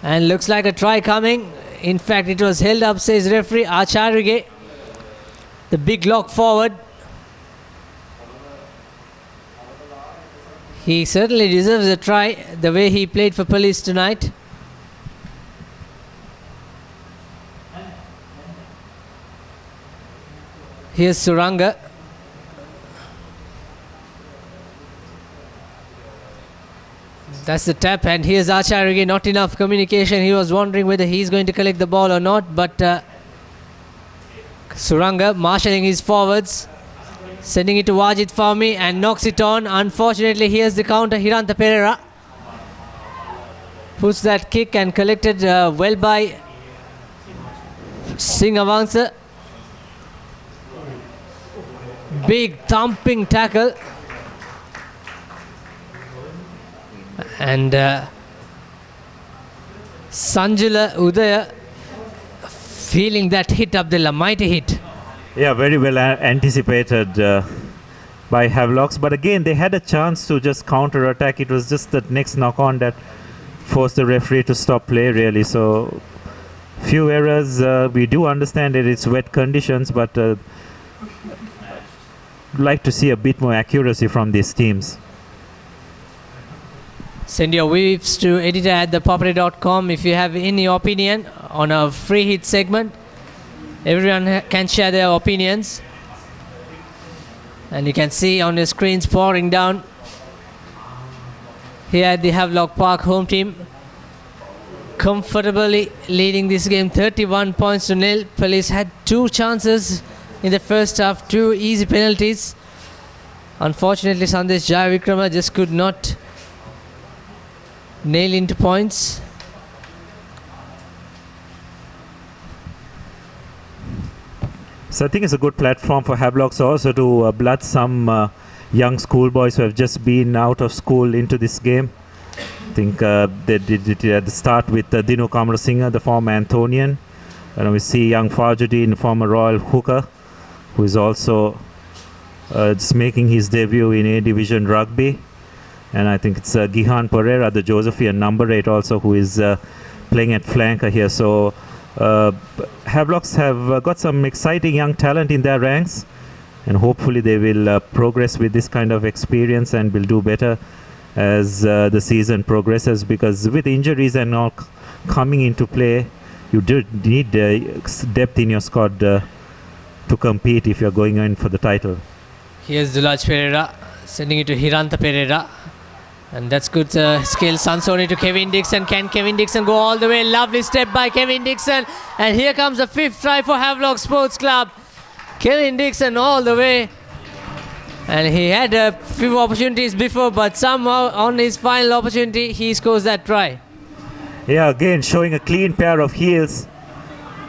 And looks like a try coming. In fact, it was held up, says referee Acharya. The big lock forward. He certainly deserves a try, the way he played for Police tonight. Here's Suranga. That's the tap, and here's Acharya. Not enough communication. He was wondering whether he's going to collect the ball or not, but Suranga marshalling his forwards, sending it to Wajid Fahmy and knocks it on. Unfortunately, here's the counter. Hiranta Pereira puts that kick and collected well by Singh Amangsa. Big thumping tackle. And Sanjula Udaya feeling that hit, Abdullah, mighty hit. Yeah, very well anticipated by Havelocks. But again, they had a chance to just counter-attack. It was just the next knock-on that forced the referee to stop play, really. So, few errors. We do understand that it's wet conditions, but like to see a bit more accuracy from these teams. Send your weaves to editor@thepapare.com if you have any opinion on a free hit segment. Everyone can share their opinions. And you can see on the screens pouring down here at the Havelock Park home team. Comfortably leading this game 31 points to nil. Police had 2 chances in the first half, 2 easy penalties. Unfortunately, Sandesh Jai Vikrama just could not nail into points. So I think it's a good platform for Havelocks also to blood some young schoolboys who have just been out of school into this game. I think they did it at the start with Dinu Kamarasinghe, the former Anthonian. And we see young Fajruddin, former Royal hooker, who is also just making his debut in A Division Rugby. And I think it's Gihan Pereira, the Josephian number 8 also, who is playing at flanker here. So Havelocks have got some exciting young talent in their ranks, and hopefully they will progress with this kind of experience and will do better as the season progresses, because with injuries and all coming into play, you do need depth in your squad to compete if you're going in for the title. Here's Dialog Pereira sending it to Hiranta Pereira. And that's good skill. Sansoni to Kevin Dixon. Can Kevin Dixon go all the way? Lovely step by Kevin Dixon. And here comes the 5th try for Havelock Sports Club. Kevin Dixon all the way. And he had a few opportunities before, but somehow on his final opportunity, he scores that try. Yeah, again showing a clean pair of heels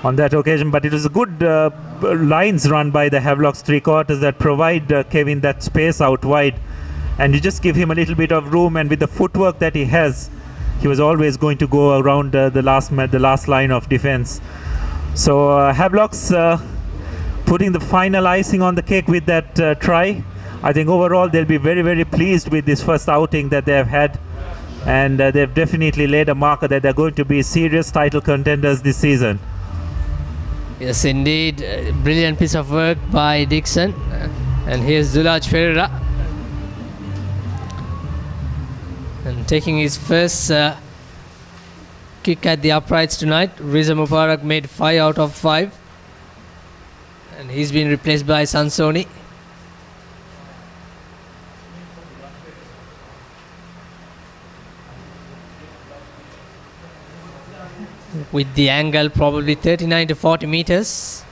on that occasion. But it was a good lines run by the Havelock's three-quarters that provide Kevin that space out wide. And you just give him a little bit of room, and with the footwork that he has, he was always going to go around the last line of defense. So Havelock's putting the final icing on the cake with that try. I think overall they'll be very, very pleased with this first outing that they have had, and they've definitely laid a marker that they're going to be serious title contenders this season. Yes, indeed. Brilliant piece of work by Dixon. And here's Dialog Pereira. And taking his first kick at the uprights tonight. Riza Mubarak made 5 out of 5. And he's been replaced by Sansoni. With the angle probably 39 to 40 meters.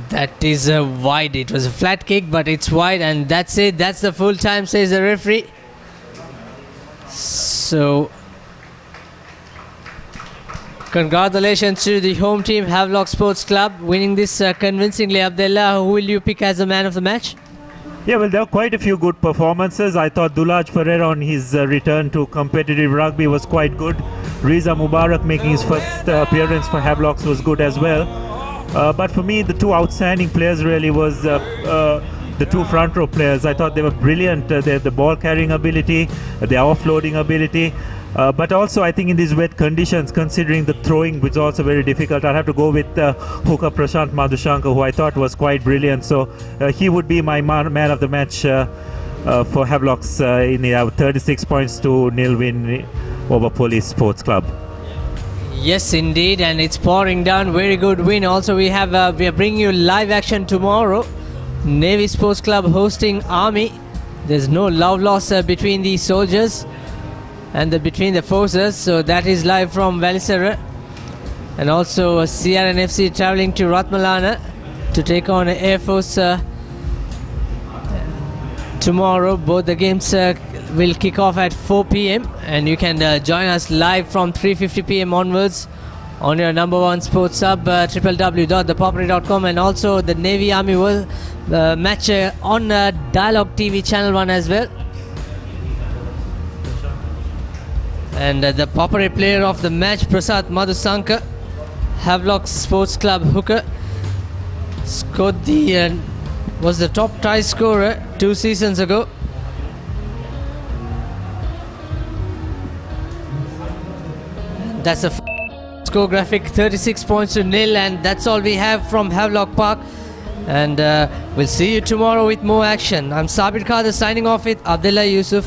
That is wide. It was a flat kick, but it's wide, and that's it. That's the full time, says the referee. So, congratulations to the home team, Havelock Sports Club, winning this convincingly. Abdullah, who will you pick as the man of the match? Yeah, well, there were quite a few good performances. I thought Dialog Pereira on his return to competitive rugby was quite good. Riza Mubarak making his first appearance for Havelocks was good as well. But for me, the two outstanding players really was the two front row players. I thought they were brilliant. The ball carrying ability, their offloading ability. But also I think in these wet conditions, considering the throwing was also very difficult, I'll have to go with hooker Prashant Madhushankar, who I thought was quite brilliant. So he would be my man of the match for Havelocks in the 36 points to 0 win over Police Sports Club. Yes, indeed, and it's pouring down. Very good win. Also, we are bringing you live action tomorrow. Navy Sports Club hosting Army. There's no love loss between the soldiers and between the forces. So that is live from Valisara. And also CRN FC traveling to Ratmalana to take on Air Force tomorrow. Both the games will kick off at 4 p.m. and you can join us live from 3:50 p.m. onwards on your #1 sports sub, www.thepapare.com, and also the Navy Army World match on Dialog TV Channel 1 as well. And the Papare player of the match, Prasad Madhusankar, Havelock Sports Club hooker, scored was the top try scorer 2 seasons ago. That's a score graphic, 36 points to 0, and that's all we have from Havelock Park. And we'll see you tomorrow with more action. I'm Sabir Khader signing off with Abdullah Yusuf.